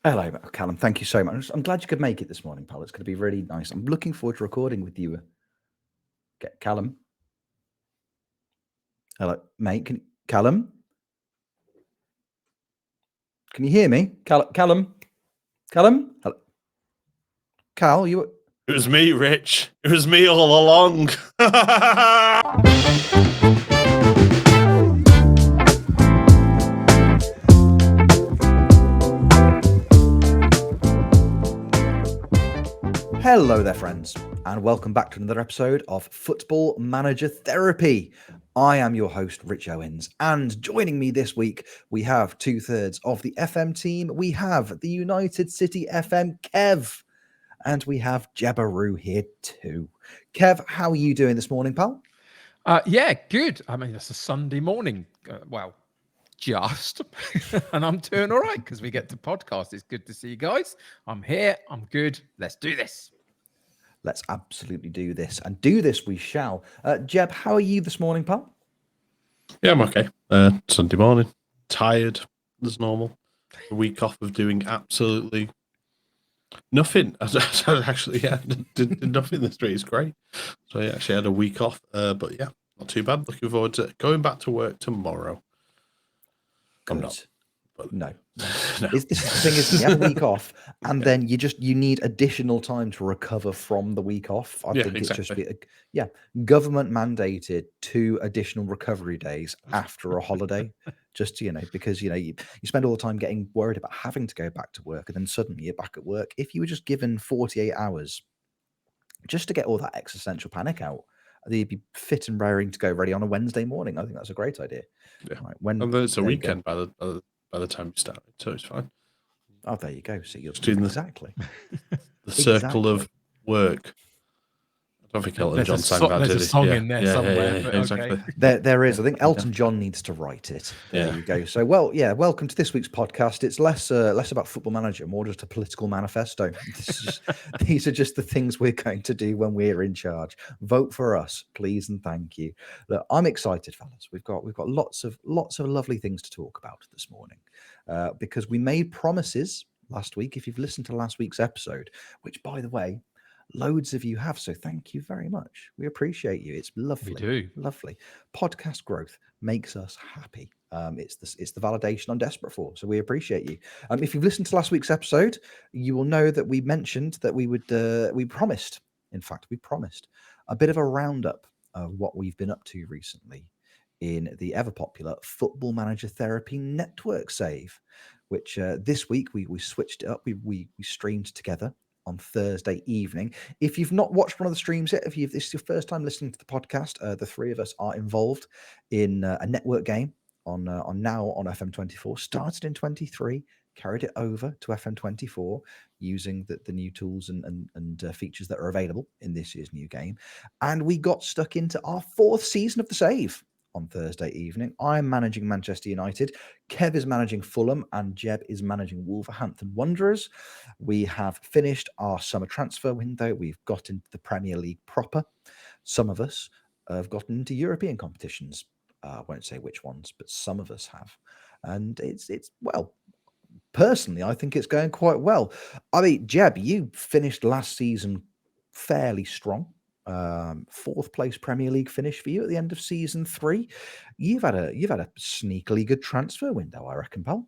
Hello, Callum. Thank you so much. I'm glad you could make it this morning, pal. It's going to be really nice. I'm looking forward to recording with you. Callum. Hello, mate. Callum? Can you hear me? Callum? Callum? Hello? Cal, you... It was me, Rich. It was me all along. Hello there, friends, and welcome back to another episode of Football Manager Therapy. I am your host, Rich Owens, and joining me this week, we have 2/3 of the FM team. We have the United City FM, Kev, and we have Jebbaroo here too. Kev, how are you doing this morning, pal? Yeah, good. I mean, it's a Sunday morning. Just. And I'm doing all right because we get to podcast. It's good to see you guys. I'm here. I'm good. Let's do this. Let's absolutely do this. And do this we shall. Jeb, how are you this morning, pal? Yeah, I'm okay. Sunday morning. Tired as normal. A week off of doing absolutely nothing. Actually, yeah, did nothing this week. It's great. So I actually had a week off. But yeah, not too bad. Looking forward to going back to work tomorrow. Good. I'm not. But no. No. This is the thing is you have a week off and then you need additional time to recover from the week off. I think exactly. It's just government mandated 2 additional recovery days after a holiday. Just because you spend all the time getting worried about having to go back to work and then suddenly you're back at work. If you were just given 48 hours just to get all that existential panic out, you'd be fit and raring to go ready on a Wednesday morning. I think that's a great idea. Yeah. Right, and then it's a weekend by the time you start, so it's fine. Oh, there you go. So you're exactly the circle of work. I don't think Elton John sang that. There's a song in there somewhere. Yeah, exactly. Okay. There is. I think Elton John needs to write it. There you go. So, welcome to this week's podcast. It's less about Football Manager, more just a political manifesto. These are just the things we're going to do when we're in charge. Vote for us, please, and thank you. Look, I'm excited, fellas. We've got lots of lovely things to talk about this morning because we made promises last week. If you've listened to last week's episode, which, by the way, loads of you have, so thank you very much. We appreciate you. It's lovely. We do. Lovely. Podcast growth makes us happy. It's the validation I'm desperate for. So we appreciate you. If you've listened to last week's episode, you will know that we mentioned that we promised a bit of a roundup of what we've been up to recently in the ever popular Football Manager Therapy Network Save, which this week we switched it up. We streamed together on Thursday evening. If you've not watched one of the streams yet, this is your first time listening to the podcast, the 3 of us are involved in a network game on FM24. Started in 23, carried it over to FM24 using the new tools and features that are available in this year's new game, and we got stuck into our 4th season of the Save. On Thursday evening, I'm managing Manchester United, Kev is managing Fulham, and Jeb is managing Wolverhampton Wanderers. We have finished our summer transfer window. We've got into the Premier League proper. Some of us have gotten into European competitions. I won't say which ones, but some of us have. And it's well, personally, I think it's going quite well. I mean, Jeb, you finished last season fairly strong. 4th place Premier League finish for you at the end of season 3. You've had a sneakily good transfer window, I reckon, pal.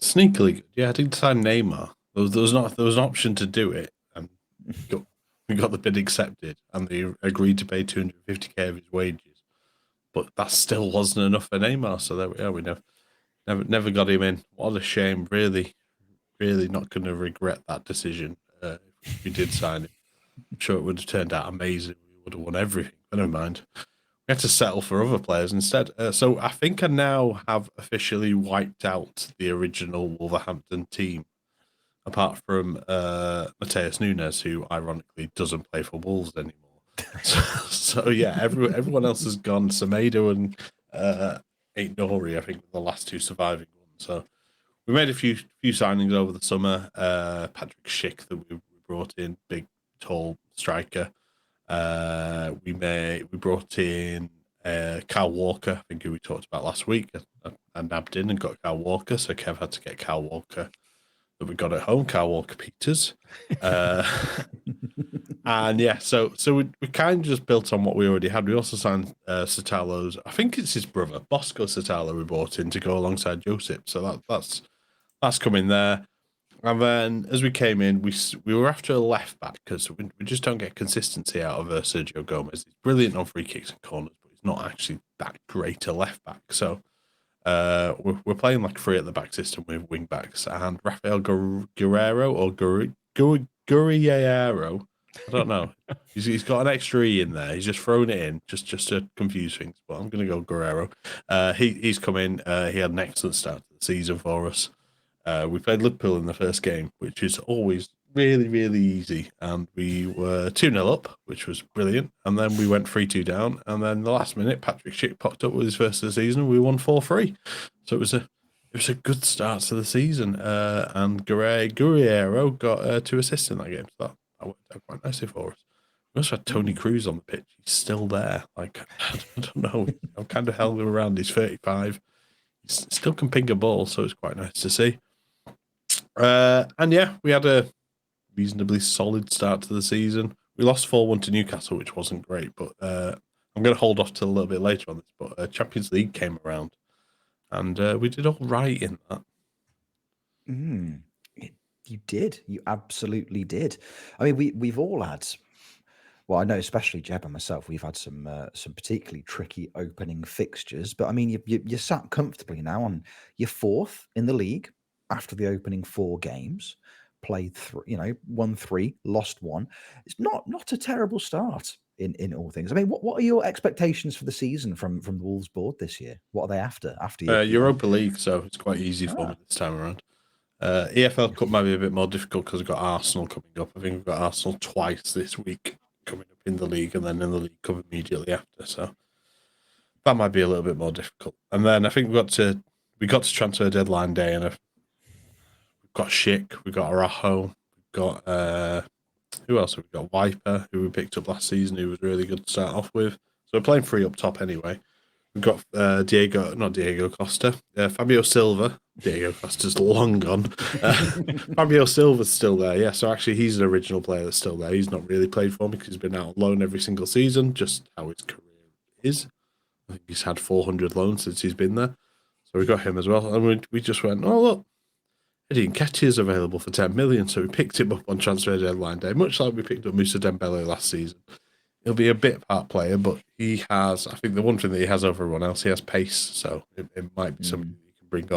Sneakily good. Yeah, I didn't sign Neymar. There was an option to do it, and we got the bid accepted, and they agreed to pay 250k of his wages. But that still wasn't enough for Neymar. So there we are. We never got him in. What a shame. Really, really not going to regret that decision if we did sign him. I'm sure it would have turned out amazing. We would have won everything, but never mind. We had to settle for other players instead. So I think I now have officially wiped out the original Wolverhampton team, apart from Mateus Nunes, who ironically doesn't play for Wolves anymore. So yeah, everyone else has gone. Semedo and Aït-Nouri, I think, were the last 2 surviving ones. So we made a few signings over the summer. Patrick Schick that we brought in, big, tall striker. We brought in Kyle Walker, I think, who we talked about last week. I nabbed in and got Kyle Walker, so Kev had to get Kyle Walker that we got at home, Carl Walker-Peters. And yeah, so we kind of just built on what we already had. We also signed Satalo's, I think it's his brother, Bosco Satalo, we brought in to go alongside Josip. So that's coming there. And then as we came in, we were after a left back because we just don't get consistency out of Sergio Gomez. He's brilliant on free kicks and corners, but he's not actually that great a left back. So we're playing like 3 at the back system with wing backs, and Rafael Guerrero or Guerrero, I don't know. He's got an extra E in there. He's just thrown it in just to confuse things. But I'm going to go Guerrero. He's come in. He had an excellent start to the season for us. We played Liverpool in the first game, which is always really, really easy. And we were 2-0 up, which was brilliant. And then we went 3-2 down. And then the last minute, Patrick Schick popped up with his first of the season. And we won 4-3. So it was a good start to the season. And Guerrero got 2 assists in that game. So that worked out quite nicely for us. We also had Tony Cruz on the pitch. He's still there. Like, I don't know. I've kind of held him around. He's 35. He still can ping a ball, so it's quite nice to see. And yeah, we had a reasonably solid start to the season. We lost 4-1 to Newcastle, which wasn't great, but I'm going to hold off till a little bit later on this. But Champions League came around, and we did all right in that. You did. You absolutely did. I mean, we've all had. Well, I know, especially Jeb and myself, we've had some particularly tricky opening fixtures. But I mean, you sat comfortably now on your 4th in the league after the opening 4 games. Played 3, won 3, lost 1. It's not a terrible start in all things. I mean, what are your expectations for the season from the Wolves board this year? What are they after Europa League? So it's quite easy for me this time around. EFL Cup might be a bit more difficult because we've got Arsenal coming up. I think we've got Arsenal twice this week coming up in the league, and then in the League Cup immediately after. So that might be a little bit more difficult. And then I think we got to transfer deadline day, and we've got Schick, we've got Araujo, we've got who else have we got? Wiper, who we picked up last season, who was really good to start off with. So we're playing 3 up top anyway. We've got not Diego Costa, Fabio Silva. Diego Costa's long gone. Fabio Silva's still there, yeah. So actually, he's an original player that's still there. He's not really played for me because he's been out on loan every single season, just how his career is. I think he's had 400 loans since he's been there. So we got him as well. And we just went, oh, look, Eddie Nketiah is available for 10 million. So we picked him up on transfer deadline day, much like we picked up Moussa Dembele last season. He'll be a bit part player, but he has, I think the one thing that he has over everyone else, he has pace. So it might be something that you can bring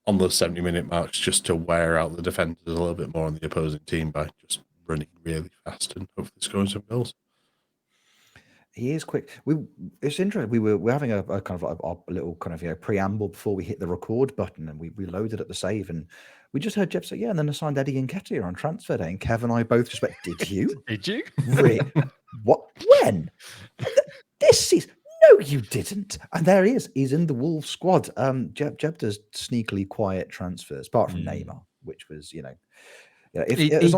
on those 70-minute marks just to wear out the defenders a little bit more on the opposing team by just running really fast and hopefully scoring some goals. He is quick. It's interesting. We're having a kind of a little kind of preamble before we hit the record button, and we loaded at the save, and we just heard Jeb say, "Yeah," and then assigned Eddie Nketiah on transfer day, and Kev and I both just went, "Did you? Did you? Really? What? When? This season? No, you didn't." And there he is. He's in the Wolves squad. Jeb does sneakily quiet transfers, apart from Neymar, which was he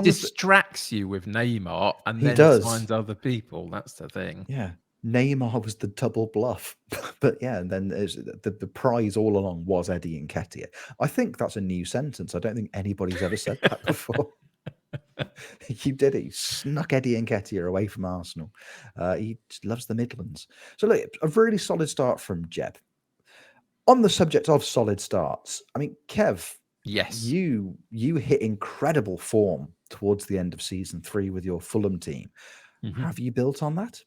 distracts you with Neymar and then signs other people. That's the thing. Yeah. Neymar was the double bluff. But yeah, and then the prize all along was Eddie Nketiah. I think that's a new sentence. I don't think anybody's ever said that before. You did it. You snuck Eddie Nketiah away from Arsenal. He loves the Midlands. So look, a really solid start from Jeb. On the subject of solid starts, I mean, Kev, yes, you hit incredible form towards the end of season 3 with your Fulham team. Mm-hmm. Have you built on that?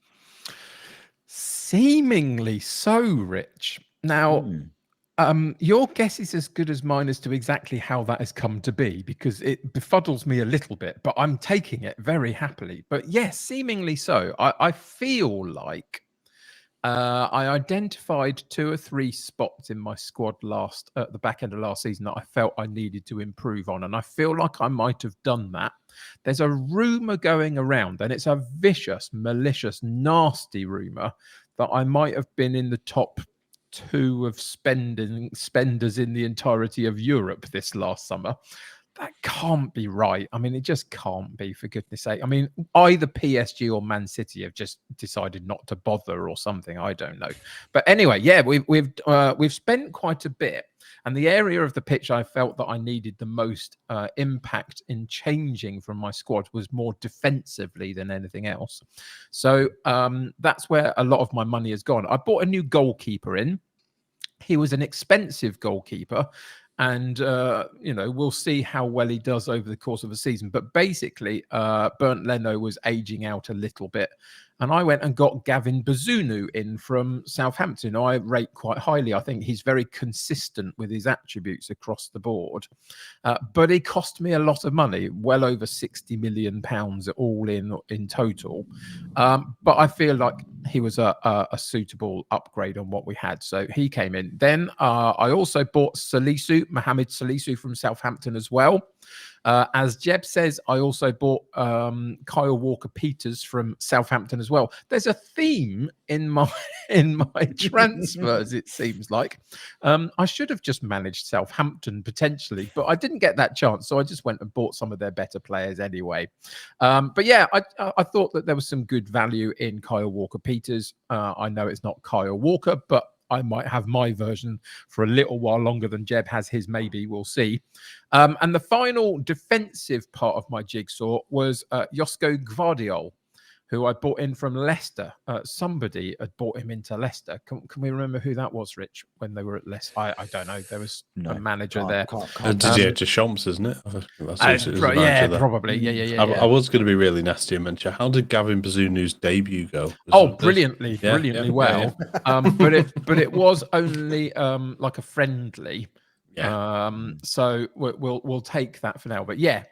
Seemingly so, Rich. Now, your guess is as good as mine as to exactly how that has come to be, because it befuddles me a little bit, but I'm taking it very happily. But yes, seemingly so. I feel like I identified 2 or 3 spots in my squad at the back end of last season that I felt I needed to improve on, and I feel like I might have done that. There's a rumor going around, and it's a vicious, malicious, nasty rumor that I might have been in the top 2 of spenders in the entirety of Europe this last summer. that can't be right. I mean, it just can't be, for goodness sake. I mean, either PSG or Man City have just decided not to bother or something. I don't know. But anyway, yeah, we've spent quite a bit. And the area of the pitch I felt that I needed the most impact in changing from my squad was more defensively than anything else. So that's where a lot of my money has gone. I bought a new goalkeeper in. He was an expensive goalkeeper. And, we'll see how well he does over the course of a season. But basically, Bernd Leno was aging out a little bit. And I went and got Gavin Bazunu in from Southampton. I rate quite highly. I think he's very consistent with his attributes across the board. But he cost me a lot of money, well over £60 million all in total. But I feel like he was a suitable upgrade on what we had. So he came in. Then I also bought Mohamed Salisu from Southampton as well. As Jeb says, I also bought Kyle Walker-Peters from Southampton as well. There's a theme in my transfers, it seems like. I should have just managed Southampton potentially, but I didn't get that chance, so I just went and bought some of their better players anyway. But yeah, I thought that there was some good value in Kyle Walker-Peters. I know it's not Kyle Walker, but I might have my version for a little while longer than Jeb has his, maybe. We'll see. And the final defensive part of my jigsaw was Josko Gvardiol, who I bought in from Leicester. Somebody had bought him into Leicester. Can we remember who that was, Rich, when they were at Leicester? I don't know. There was a manager there. Didier Deschamps, isn't it? Yeah, probably. Yeah. I was going to be really nasty and mention, how did Gavin Bazunu's debut go? Brilliantly well. But it was only like a friendly. Yeah. So we'll take that for now. But yeah,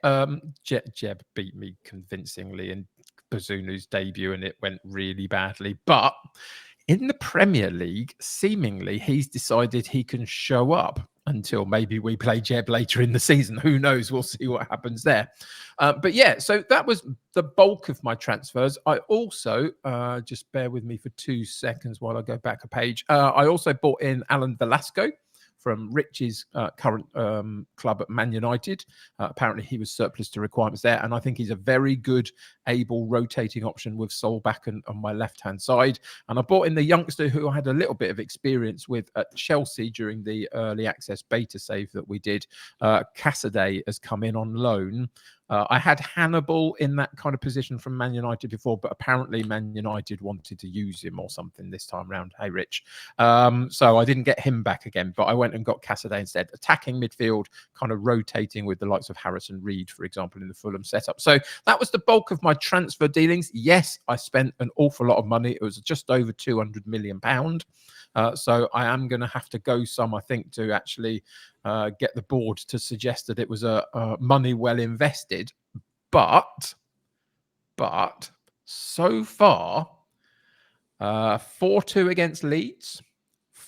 Jeb beat me convincingly in Bazunu's debut, and it went really badly. But in the Premier League, seemingly he's decided he can show up until maybe we play Jeb later in the season. Who knows? We'll see what happens there. But yeah, so that was the bulk of my transfers. I also, just bear with me for 2 seconds while I go back a page. I also bought in Alan Velasco from Rich's current club at Man United. Apparently he was surplus to requirements there, and I think he's a very good, able rotating option with Solback on my left-hand side. And I bought in the youngster who I had a little bit of experience with at Chelsea during the early access beta save that we did. Cassidy has come in on loan. I had Hannibal in that kind of position from Man United before, but apparently Man United wanted to use him or something this time round. Hey, Rich. So I didn't get him back again, but I went and got Cassidy instead. Attacking midfield, kind of rotating with the likes of Harrison Reed, for example, in the Fulham setup. So that was the bulk of my transfer dealings. Yes, I spent an awful lot of money. It was just over £200 million. So I am going to have to go some, I think, to actually get the board to suggest that it was a money well invested. But so far, 4-2 against Leeds,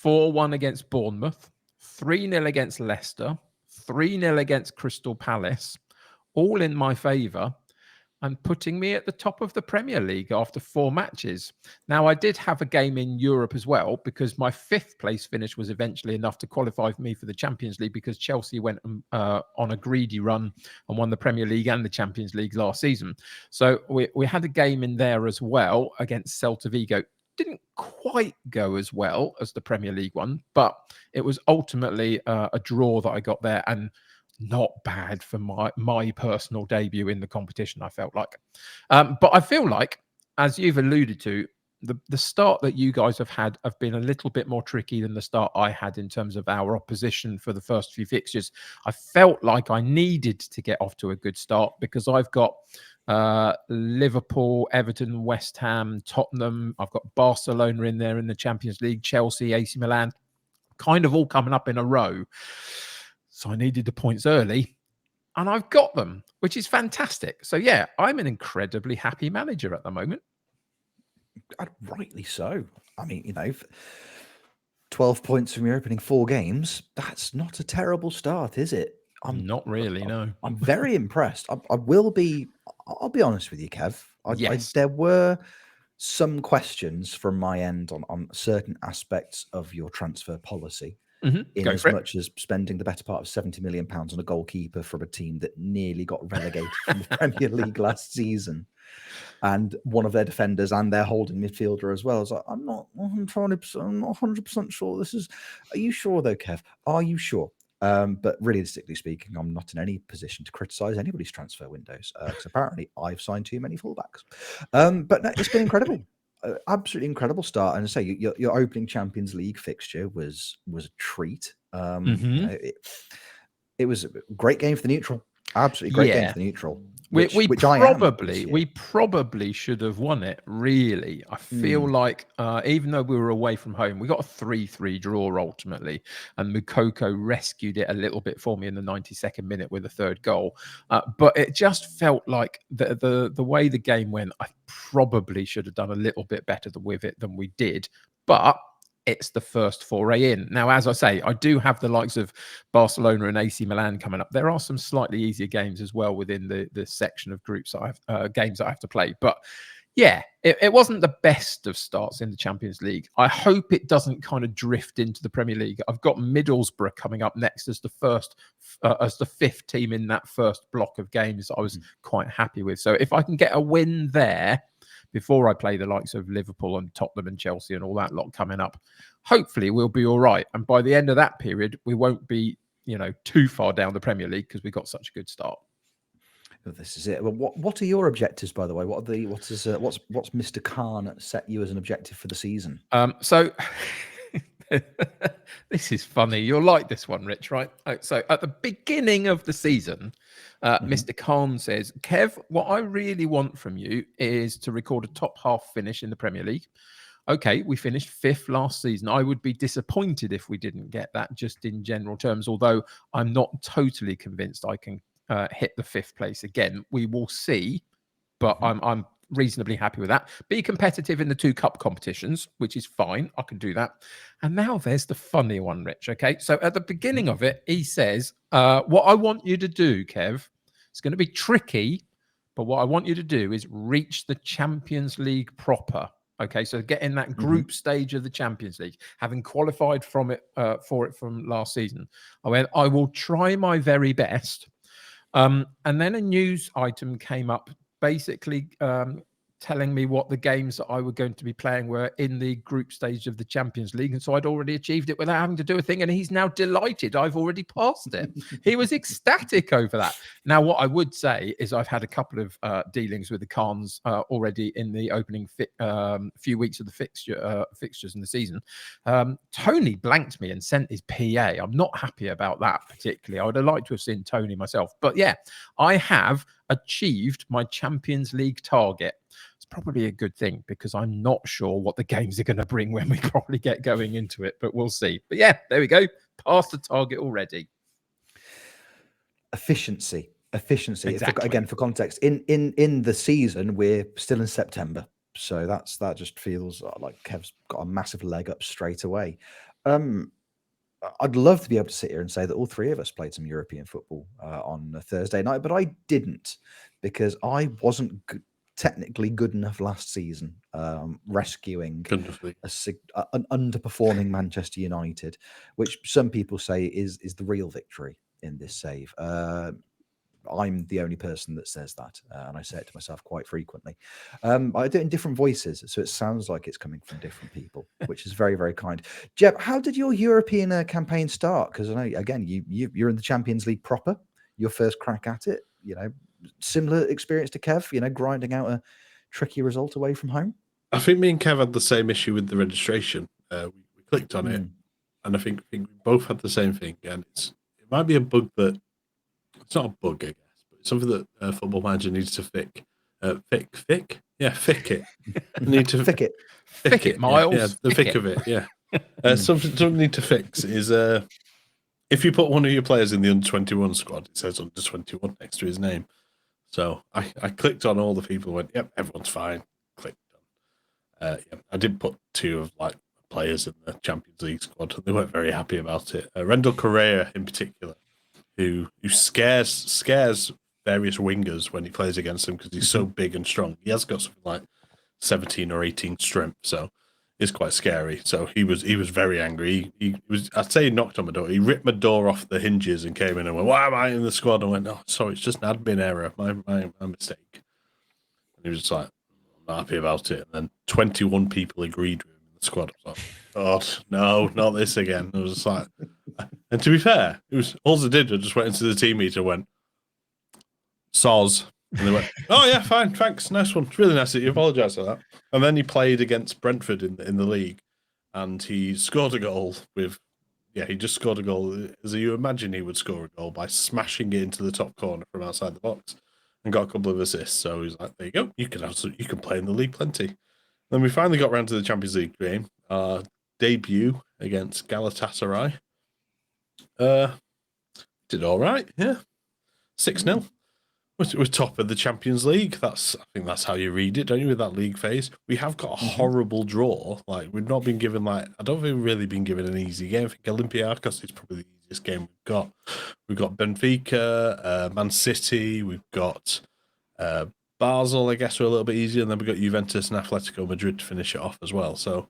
4-1 against Bournemouth, 3-0 against Leicester, 3-0 against Crystal Palace, all in my favour, and putting me at the top of the Premier League after 4 matches. Now, I did have a game in Europe as well, because my 5th place finish was eventually enough to qualify me for the Champions League, because Chelsea went on a greedy run and won the Premier League and the Champions League last season. So we had a game in there as well against Celta Vigo. Didn't quite go as well as the Premier League one, but it was ultimately a draw that I got there, and not bad for my personal debut in the competition, I felt like. But I feel like, as you've alluded to, the start that you guys have been a little bit more tricky than the start I had in terms of our opposition for the first few fixtures. I felt like I needed to get off to a good start, because I've got Liverpool, Everton, West Ham, Tottenham. I've got Barcelona in there in the Champions League, Chelsea, AC Milan, kind of all coming up in a row. So I needed the points early, and I've got them, which is fantastic. So yeah, I'm an incredibly happy manager at the moment. Rightly so. I mean, 12 points from your opening 4 games, that's not a terrible start, is it? Not really, no. I'm very impressed. I'll be honest with you, Kev. Yes. There were some questions from my end on certain aspects of your transfer policy. in Go as for it. much as spending the better part of £70 million on a goalkeeper from a team that nearly got relegated from the Premier League last season, and one of their defenders and their holding midfielder as well. So I'm not 100% sure this is. Are you sure though, Kev? Are you sure? But realistically speaking, I'm not in any position to criticise anybody's transfer windows because apparently I've signed too many fullbacks. But no, it's been incredible. Absolutely incredible start. And I say your opening Champions League fixture was a treat. It was a great game for the neutral. Absolutely great game for the neutral. Which We probably should have won it, really. I feel like even though we were away from home, we got a 3-3 draw ultimately, and Mukoko rescued it a little bit for me in the 92nd minute with a third goal. But it just felt like the way the game went, I probably should have done a little bit better with it than we did. But it's the first foray in. Now, as I say, I do have the likes of Barcelona and AC Milan coming up. There are some slightly easier games as well within the section of groups I have games that I have to play. But yeah, it wasn't the best of starts in the Champions League. I hope it doesn't kind of drift into the Premier League. I've got Middlesbrough coming up next as the fifth team in that first block of games I was quite happy with. So if I can get a win there before I play the likes of Liverpool and Tottenham and Chelsea and all that lot coming up, hopefully we'll be all right. And by the end of that period, we won't be, too far down the Premier League because we got such a good start. Well, this is it. Well, what are your objectives, by the way? What's Mr. Khan set you as an objective for the season? So this is funny. You'll like this one, Rich, right? So at the beginning of the season, Mr. Khan says, Kev, what I really want from you is to record a top half finish in the Premier League. Okay, we finished 5th last season. I would be disappointed if we didn't get that, just in general terms, although I'm not totally convinced I can hit the 5th place again. We will see, but I'm reasonably happy with that. Be competitive in the 2 cup competitions, which is fine. I can do that. And now there's the funny one, Rich. Okay, so at the beginning of it, he says, what I want you to do, Kev, it's going to be tricky, but what I want you to do is reach the Champions League proper. Okay, so get in that group stage of the Champions League, having qualified for it from last season. I went, I will try my very best. And then a news item came up basically telling me what the games that I were going to be playing were in the group stage of the Champions League. And so I'd already achieved it without having to do a thing. And he's now delighted I've already passed it. He was ecstatic over that. Now, what I would say is I've had a couple of dealings with the Khans already in the opening few weeks of the fixtures in the season. Tony blanked me and sent his PA. I'm not happy about that particularly. I would have liked to have seen Tony myself. But yeah, I have achieved my Champions League target. It's probably a good thing because I'm not sure what the games are going to bring when we probably get going into it, but we'll see. But yeah, there we go. Past the target already. Efficiency. Exactly. Again, for context, in the season, we're still in September. So that just feels like Kev's got a massive leg up straight away. I'd love to be able to sit here and say that all 3 of us played some European football on a Thursday night, but I didn't because I wasn't technically good enough last season, rescuing an underperforming Manchester United, which some people say is the real victory in this save. I'm the only person that says that, and I say it to myself quite frequently. I do it in different voices, so it sounds like it's coming from different people, which is very, very kind. Jeb, how did your European campaign start? Because I know, again, you're in the Champions League proper, your first crack at it. Similar experience to Kev. Grinding out a tricky result away from home. I think me and Kev had the same issue with the registration. We clicked on it, and I think we both had the same thing. And it might be a bug that. It's not a bug, I guess, but it's something that Football Manager needs to fix. Fick? Yeah, fick it. Need to fick it. Fick it, Miles. Yeah, the fick of it, yeah. Something need to fix is if you put one of your players in the under-21 squad, it says under-21 next to his name. So I clicked on all the people and went, yep, everyone's fine. Clicked on. I did put 2 of players in the Champions League squad, and they weren't very happy about it. Rendell Correa in particular, who scares various wingers when he plays against them because he's so big and strong. He has got something like 17 or 18 strength, so is quite scary. So he was very angry. He was, I'd say, he knocked on my door. He ripped my door off the hinges and came in and went, "Why am I in the squad?" And I went, "Oh, sorry, it's just an admin error, my mistake." And he was just like, "I'm not happy about it." And then 21 people agreed with him in the squad. I was like, "God, no, not this again." It was just like, and to be fair, it was all I did. I just went into the team meeting and went, "Soz." And they went, "Oh yeah, fine, thanks, nice one. It's really nice that you apologise for that." And then he played against Brentford in the league, and he scored a goal with, he just scored a goal as you imagine he would score a goal by smashing it into the top corner from outside the box, and got a couple of assists. So he's like, "There you go, you can play in the league plenty." Then we finally got round to the Champions League game, our debut against Galatasaray. Did all right, yeah, 6-0. We're top of the Champions League. I think that's how you read it, don't you? With that league phase, we have got a horrible draw. Like, we've not been given, I don't think we've really been given an easy game. I think Olympiacos is probably the easiest game we've got. We've got Benfica, Man City. We've got Basel. I guess we're a little bit easier, and then we've got Juventus and Atletico Madrid to finish it off as well. So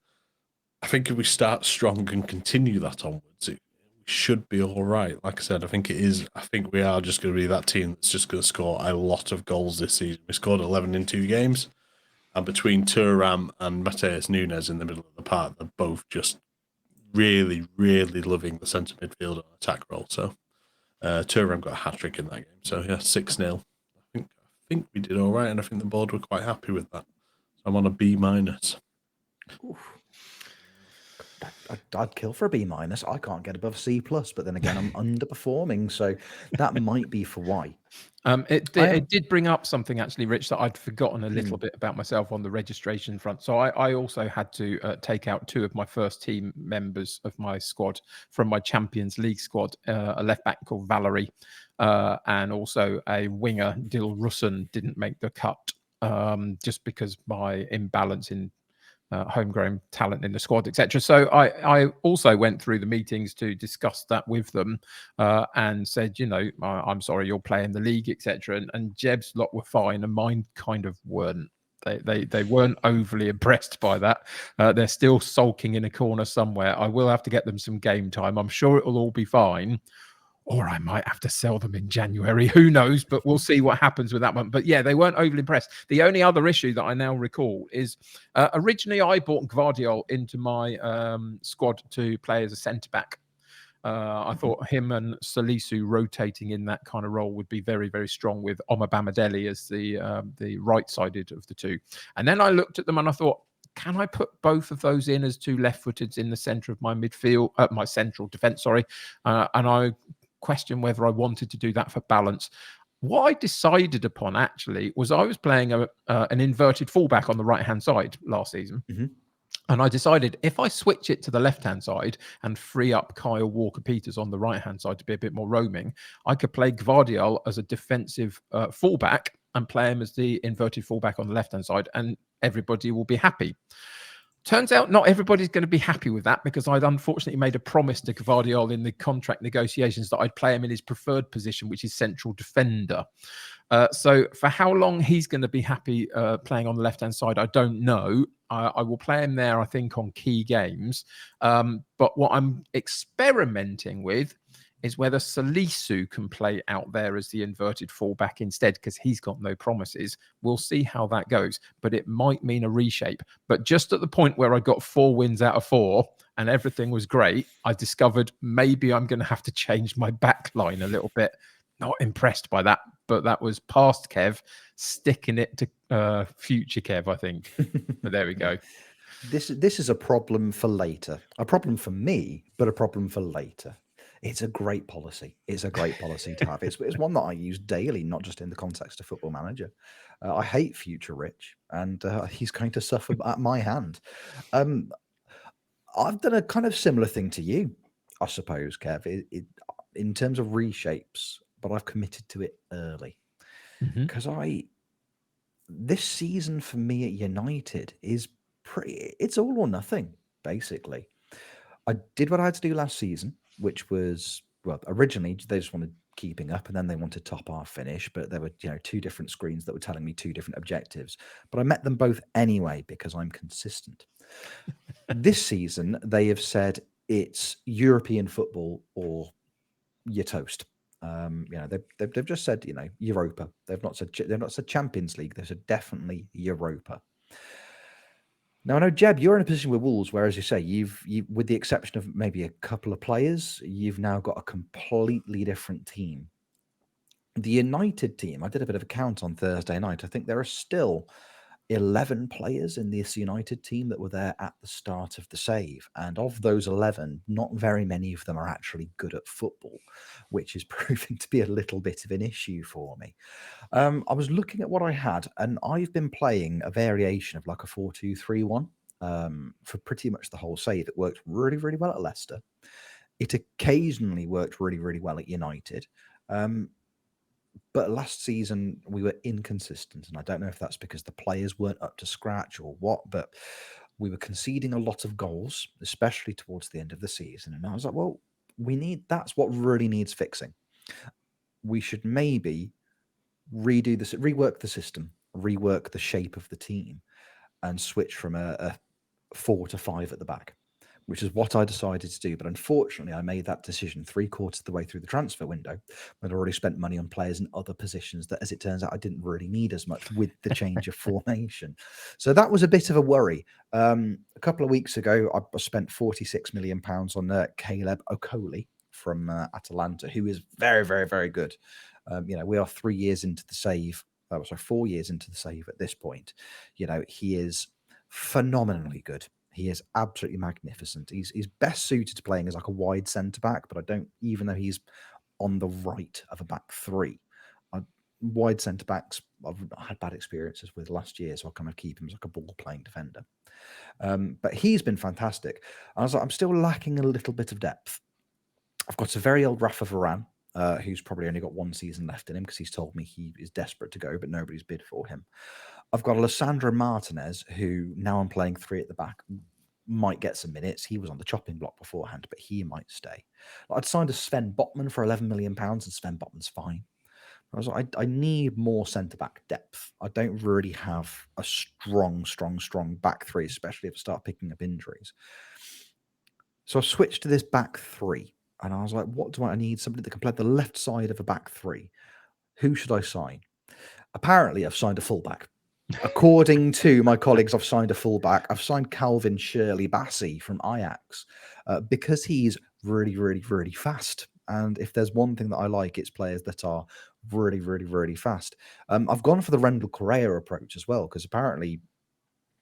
I think if we start strong and continue that onwards, it should be all right. Like I said, I think we are just going to be that team that's just going to score a lot of goals this season. We scored 11 in 2 games, and between Thuram and Mateus Nunes in the middle of the park, they're both just really, really loving the centre midfield and attack role. So Thuram got a hat-trick in that game. So yeah, 6-0. I think we did all right, and I think the board were quite happy with that. So I'm on a B-. I'd kill for a B-. I can't get above C+, but then again, I'm underperforming, so that might be for why. It did bring up something, actually, Rich, that I'd forgotten a little bit about myself on the registration front. So I also had to take out 2 of my first team members of my squad from my Champions League squad, a left back called Valerie, and also a winger, Dil Russon, didn't make the cut, just because my imbalance in homegrown talent in the squad, etc. So I also went through the meetings to discuss that with them, and said, I'm sorry, you're playing the league, etc. And Jeb's lot were fine, and mine kind of weren't. They weren't overly impressed by that. They're still sulking in a corner somewhere. I will have to get them some game time. I'm sure it will all be fine. Or I might have to sell them in January. Who knows? But we'll see what happens with that one. But yeah, they weren't overly impressed. The only other issue that I now recall is originally I bought Gvardiol into my squad to play as a centre-back. I thought him and Salisu rotating in that kind of role would be very, very strong, with Omar Bamadeli as the right-sided of the two. And then I looked at them and I thought, can I put both of those in as 2 left-footeds in the centre of my midfield, my central defence, sorry. And I question whether I wanted to do that for balance. What I decided upon, actually, was I was playing an inverted fullback on the right-hand side last season. And I decided if I switch it to the left-hand side and free up Kyle Walker-Peters on the right-hand side to be a bit more roaming, I could play Gvardiol as a defensive fullback and play him as the inverted fullback on the left-hand side, and everybody will be happy. Turns out not everybody's going to be happy with that, because I'd unfortunately made a promise to Gvardiol in the contract negotiations that I'd play him in his preferred position, which is central defender. So for how long he's going to be happy playing on the left-hand side, I don't know. I will play him there, I think, on key games. But what I'm experimenting with is whether Salisu can play out there as the inverted fullback instead, because he's got no promises. We'll see how that goes, but it might mean a reshape. But just at the point where I got 4 wins out of 4 and everything was great, I discovered maybe I'm going to have to change my back line a little bit. Not impressed by that, but that was past Kev, sticking it to future Kev, I think. But there we go. This is a problem for later. A problem for me, but a problem for later. It's a great policy. It's a great policy to have. It's one that I use daily, not just in the context of Football Manager. I hate Future Rich, and he's going to suffer at my hand. I've done a kind of similar thing to you, I suppose, Kev, in terms of reshapes, but I've committed to it early. Because this season for me at United is it's all or nothing, basically. I did what I had to do last season, which was, well, originally they just wanted keeping up, and then they wanted top half finish, but there were, you know, 2 different screens that were telling me 2 different objectives. But I met them both anyway because I'm consistent. This season, they have said it's European football or you're toast. You know, they've just said, you know, Europa. They've not said Champions League. They've said definitely Europa. Now I know, Jeb, you're in a position with Wolves where, as you say, you with the exception of maybe a couple of players, you've now got a completely different team. The United team, I did a bit of a count on Thursday night. I think there are still 11 players in this United team that were there at the start of the save. And of those 11, not very many of them are actually good at football, which is proving to be a little bit of an issue for me. I was looking at what I had, and I've been playing a variation of like a 4-2-3-1 for pretty much the whole save. It worked really, really well at Leicester. It occasionally worked really, really well at United. But last season we were inconsistent, and I don't know if that's because the players weren't up to scratch or what, but we were conceding a lot of goals, especially towards the end of the season. And I was like, well, that's what really needs fixing. We should maybe rework the system, rework the shape of the team, and switch from a 4 to 5 at the back, which is what I decided to do. But unfortunately, I made that decision 3/4 of the way through the transfer window. I'd already spent money on players in other positions that, as it turns out, I didn't really need as much with the change of formation. So that was a bit of a worry. A couple of weeks ago, I spent £46 million on Caleb Okoli from Atalanta, who is very, very, very good. You know, we are 3 years into the save. Sorry, 4 years into the save at this point. You know, he is phenomenally good. He is absolutely magnificent. He's best suited to playing as like a wide centre back, but I don't, even though he's on the right of a back three, wide centre backs I've had bad experiences with last year, so I kind of keep him as like a ball playing defender. But he's been fantastic. I was like, I'm still lacking a little bit of depth. I've got a very old Rafa Varane, who's probably only got 1 season left in him because he's told me he is desperate to go, but nobody's bid for him. I've got Alessandro Martinez, who now I'm playing 3 at the back, might get some minutes. He was on the chopping block beforehand, but he might stay. I'd signed a Sven Botman for £11 million, and Sven Botman's fine. I was like, I need more centre-back depth. I don't really have a strong back three, especially if I start picking up injuries. So I switched to this back 3, and I was like, what do I need? Somebody that can play the left side of a back 3. Who should I sign? Apparently, I've signed a fullback. According to my colleagues, I've signed a fullback. I've signed Calvin Shirley-Bassey from Ajax because he's really, really, really fast. And if there's one thing that I like, it's players that are really, really, really fast. I've gone for the Rendell Correa approach as well, because apparently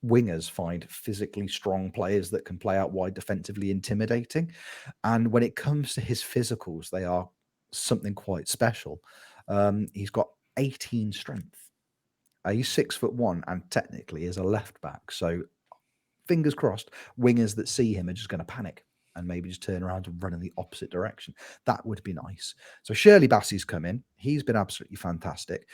wingers find physically strong players that can play out wide defensively intimidating. And when it comes to his physicals, they are something quite special. He's got 18 strength. He's 6'1" and technically is a left back. So fingers crossed, wingers that see him are just going to panic and maybe just turn around and run in the opposite direction. That would be nice. So Shirley-Bassey's come in. He's been absolutely fantastic.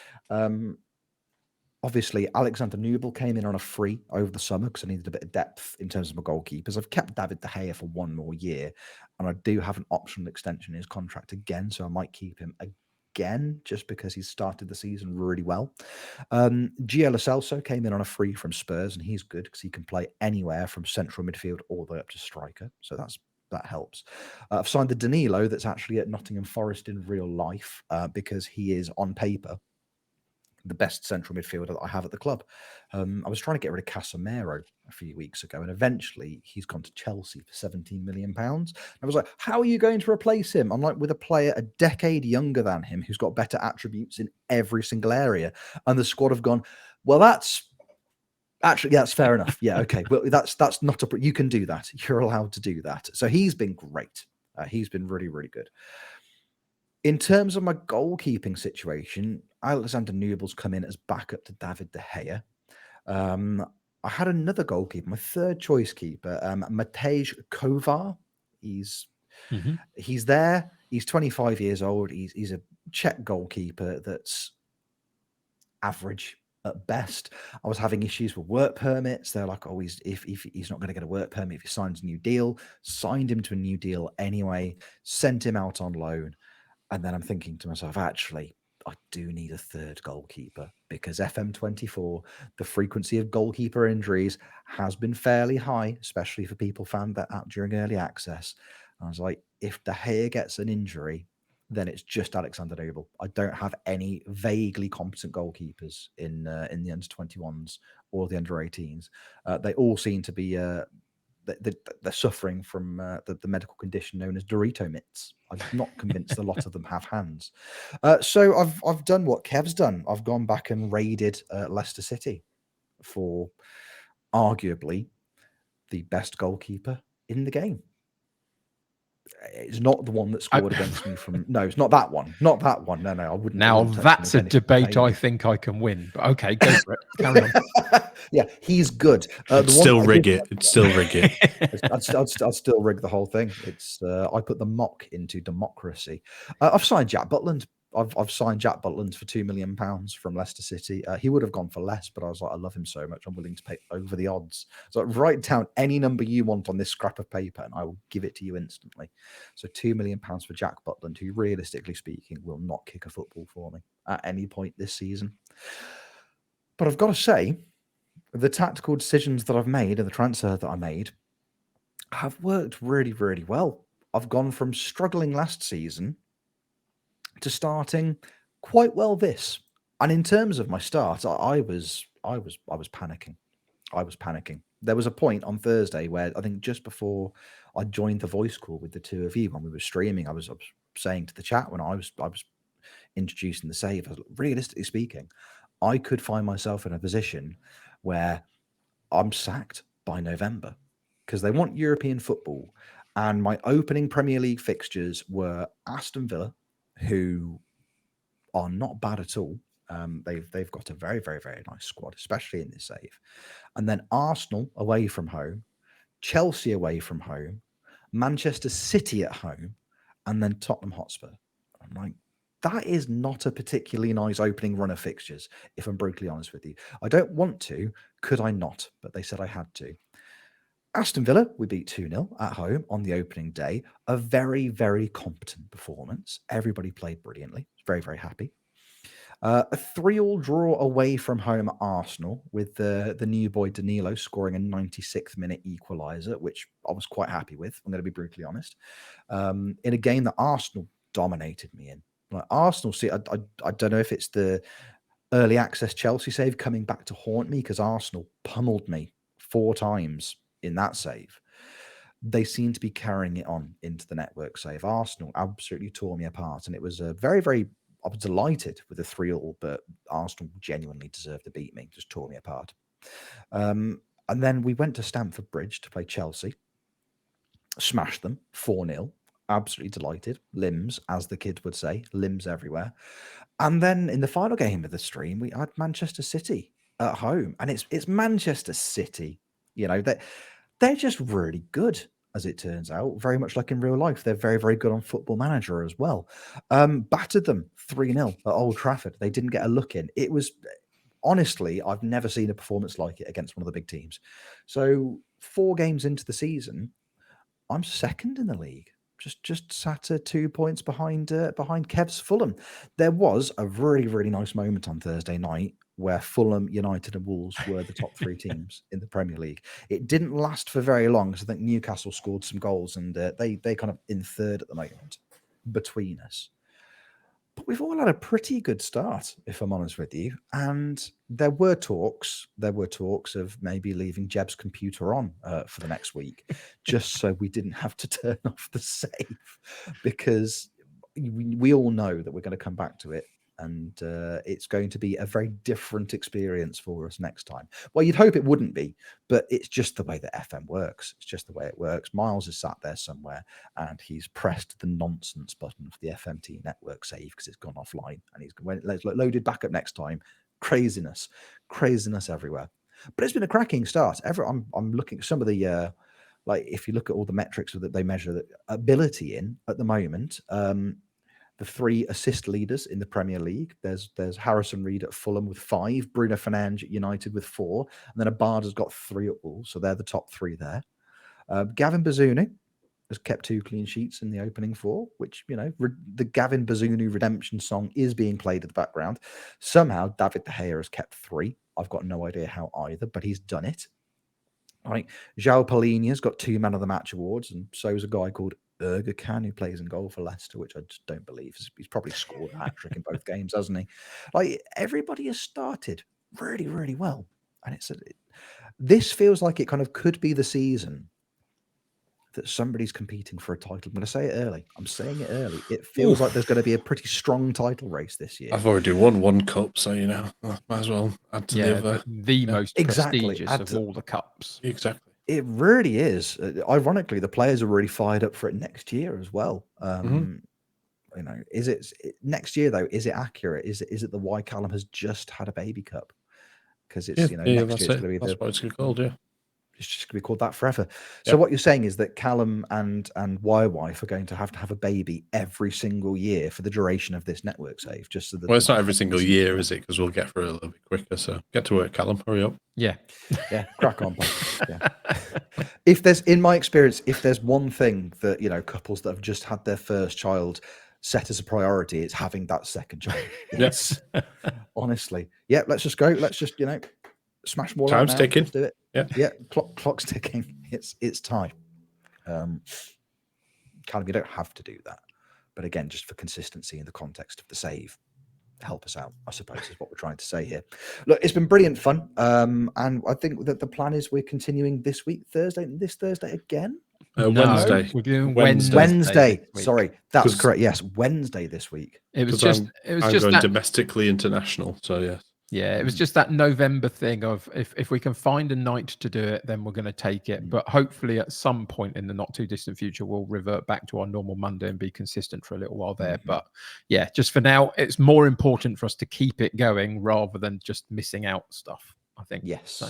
Obviously, Alexander Nubel came in on a free over the summer because I needed a bit of depth in terms of my goalkeepers. I've kept David De Gea for 1 more year, and I do have an optional extension in his contract again, so I might keep him again just because he's started the season really well. Gio Lo Celso came in on a free from Spurs, and he's good because he can play anywhere from central midfield all the way up to striker, so that helps. I've signed the Danilo that's actually at Nottingham Forest in real life because he is on paper the best central midfielder that I have at the club. I was trying to get rid of Casemiro a few weeks ago, and eventually he's gone to Chelsea for £17 million. I was like, how are you going to replace him? I'm like, with a player a decade younger than him who's got better attributes in every single area. And the squad have gone, well, that's fair enough. Yeah, okay. Well, that's not you can do that. You're allowed to do that. So he's been great. He's been really, really good. In terms of my goalkeeping situation, Alexander Nubel's come in as backup to David De Gea. I had another goalkeeper, my third choice keeper, Matej Kovar. He's there. He's 25 years old. He's a Czech goalkeeper that's average at best. I was having issues with work permits. They're like, if he's not going to get a work permit if he signs a new deal. Signed him to a new deal anyway. Sent him out on loan. And then I'm thinking to myself, actually, I do need a third goalkeeper because FM24, the frequency of goalkeeper injuries has been fairly high, especially for people found that out during early access. And I was like, if De Gea gets an injury, then it's just Alexander Noble. I don't have any vaguely competent goalkeepers in the under 21s or the under 18s. They all seem to be they're suffering from the medical condition known as Dorito mitts. I'm not convinced a lot of them have hands. So I've done what Kev's done. I've gone back and raided Leicester City for arguably the best goalkeeper in the game. It's not the one that scored against me from. No, it's not that one. Not that one. No, I wouldn't. Now I wouldn't touch him that's if a anything debate I failed. think I can win. But okay, go for it. Carry on. Yeah, he's good. I'd still rig it. I'd still rig it. I'd still rig the whole thing. It's I put the mock into democracy. I've signed Jack Butland. I've signed Jack Butland for £2 million from Leicester City. He would have gone for less, but I was like, I love him so much, I'm willing to pay over the odds. So write down any number you want on this scrap of paper, and I will give it to you instantly. So £2 million for Jack Butland, who, realistically speaking, will not kick a football for me at any point this season. But I've got to say, the tactical decisions that I've made and the transfer that I made have worked really, really well. I've gone from struggling last season to starting quite well this. And in terms of my start, I was panicking. I was panicking. There was a point on Thursday where I think just before I joined the voice call with the two of you when we were streaming, I was saying to the chat when I was introducing the save, realistically speaking, I could find myself in a position where I'm sacked by November because they want European football. And my opening Premier League fixtures were Aston Villa, who are not bad at all. They've got a very, very, very nice squad, especially in this save. And then Arsenal away from home, Chelsea away from home, Manchester City at home, and then Tottenham Hotspur. I'm like, that is not a particularly nice opening run of fixtures, if I'm brutally honest with you. I don't want to. Could I not? But they said I had to. Aston Villa, we beat 2-0 at home on the opening day. A very, very competent performance. Everybody played brilliantly. Very, very happy. A 3-3 draw away from home at Arsenal with the new boy Danilo scoring a 96th minute equaliser, which I was quite happy with. I'm going to be brutally honest. In a game that Arsenal dominated me in. Like Arsenal, see, I don't know if it's the early access Chelsea save coming back to haunt me because Arsenal pummeled me 4 times in that save. They seem to be carrying it on into the network save. Arsenal absolutely tore me apart, and it was a very, very. I was delighted with the 3-3, but Arsenal genuinely deserved to beat me. Just tore me apart. And then we went to Stamford Bridge to play Chelsea. Smashed them 4-0. Absolutely delighted. Limbs, as the kids would say, limbs everywhere. And then in the final game of the stream, we had Manchester City at home, and it's Manchester City. You know, they're just really good, as it turns out. Very much like in real life, they're very, very good on Football Manager as well. Battered them 3-0 at Old Trafford. They didn't get a look in. It was, honestly, I've never seen a performance like it against one of the big teams. So 4 games into the season, I'm second in the league. Just sat 2 points behind Kev's Fulham. There was a really, really nice moment on Thursday night where Fulham, United and Wolves were the top 3 teams in the Premier League. It didn't last for very long because I think Newcastle scored some goals and they kind of in third at the moment between us. But we've all had a pretty good start, if I'm honest with you. And there were talks of maybe leaving Jeb's computer on for the next week, just so we didn't have to turn off the save, because we all know that we're going to come back to it. And it's going to be a very different experience for us next time. Well, you'd hope it wouldn't be, but it's just the way that FM works. It's just the way it works. Miles is sat there somewhere and he's pressed the nonsense button for the FMT Network Save because it's gone offline, and he's loaded back up next time. Craziness everywhere. But it's been a cracking start. I'm looking at some of the like if you look at all the metrics that they measure the ability in at the moment. The 3 assist leaders in the Premier League. There's Harrison Reed at Fulham with 5, Bruno Fernandes at United with 4, and then Abada's got 3 at Wolves, so they're the top 3 there. Gavin Bazunu has kept 2 clean sheets in the opening 4, which, you know, the Gavin Bazunu redemption song is being played in the background. Somehow David De Gea has kept 3. I've got no idea how either, but he's done it. Right. João Palhinha's got 2 Man of the Match awards, and so is a guy called Ergacan, who plays in goal for Leicester, which I just don't believe. He's probably scored a hat-trick in both games, hasn't he? Like, everybody has started really, really well. And this feels like it kind of could be the season that somebody's competing for a title. I'm going to say it early. I'm saying it early. It feels like there's going to be a pretty strong title race this year. I've already won 1 cup, so, you know, I might as well add to the other. The most prestigious of all the cups. Exactly. It really is. Ironically, the players are really fired up for it next year as well. You know, is it next year though? Is it accurate? Is it the WhyCallum has just had a baby cup? Because it's next year it's going to be that's what it's called. Yeah, it's just going to be called that forever. So what you're saying is that Callum and Wife are going to have a baby every single year for the duration of this network save. Just so that well, it's not every single year, is it? Because we'll get through it a little bit quicker. So get to work, Callum. Hurry up. Yeah, crack on. Yeah. If there's, in my experience, if there's one thing that, you know, couples that have just had their first child set as a priority, it's having that second child. Yes. Honestly. Yeah, let's just go. Let's just, you know, smash more. Time's ticking. Let's do it. Yeah. Clock's ticking. It's time. Callum, you don't have to do that. But again, just for consistency in the context of the save, help us out, I suppose, is what we're trying to say here. Look, it's been brilliant fun. And I think that the plan is we're continuing this Thursday again. Wednesday. We're doing Wednesday. Sorry, that's correct. Yes, Wednesday this week. It was just going domestically international. So yeah. Yeah, it was just that November thing of if we can find a night to do it, then we're going to take it. But hopefully at some point in the not too distant future, we'll revert back to our normal Monday and be consistent for a little while there. But yeah, just for now, it's more important for us to keep it going rather than just missing out stuff, I think. Yes. So,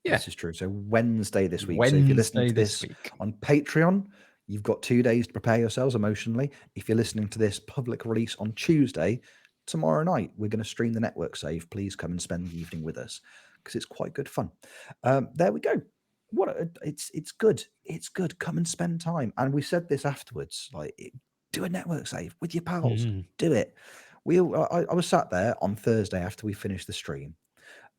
yeah. This is true. So Wednesday this week. So if you're listening to this on Patreon, you've got 2 days to prepare yourselves emotionally. If you're listening to this public release on Tuesday, tomorrow night, we're going to stream the network save. Please come and spend the evening with us because it's quite good fun. There we go. It's good. It's good. Come and spend time. And we said this afterwards, like, do a network save with your pals. Do it. I was sat there on Thursday after we finished the stream,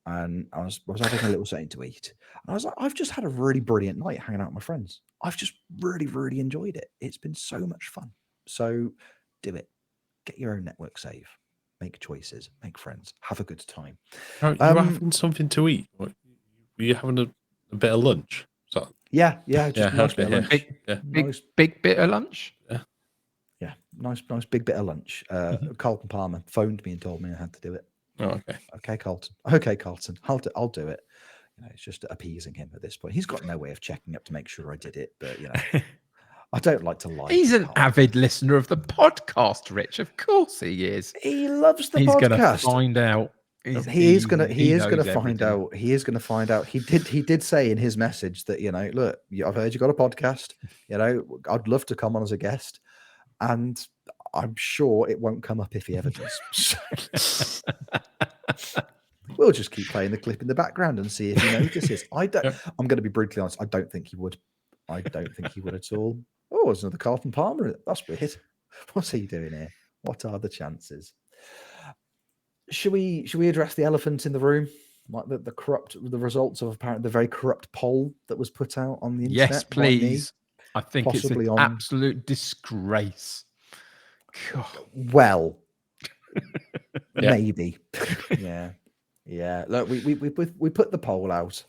and I was having a little something to eat. And I was like, I've just had a really brilliant night hanging out with my friends. I've just really, really enjoyed it. It's been so much fun. So do it. Get your own network save. Make choices. Make friends. Have a good time. You're having something to eat. Were you having a bit of lunch? So, yeah. Just nice bit of lunch. Big bit of lunch. Yeah. Nice big bit of lunch. Carlton Palmer phoned me and told me I had to do it. Oh, okay. Okay, Carlton. I'll do it. You know, it's just appeasing him at this point. He's got no way of checking up to make sure I did it, but you know, I don't like to lie. He's an avid listener of the podcast, Rich. Of course he is. He loves the podcast. He's going to find out. He is going to find out. He is going to find out. He did say in his message that, you know, look, I've heard you got a podcast. You know, I'd love to come on as a guest, and I'm sure it won't come up if he ever does. We'll just keep playing the clip in the background and see if he notices. I'm going to be brutally honest. I don't think he would. I don't think he would at all. Oh, there's another Carlton Palmer. That's weird. What's he doing here? What are the chances? Should we address the elephant in the room? Like the results of apparently the very corrupt poll that was put out on the internet? Yes, please. I think it's an absolute disgrace. God. Well, maybe. Yeah. Look, we put the poll out.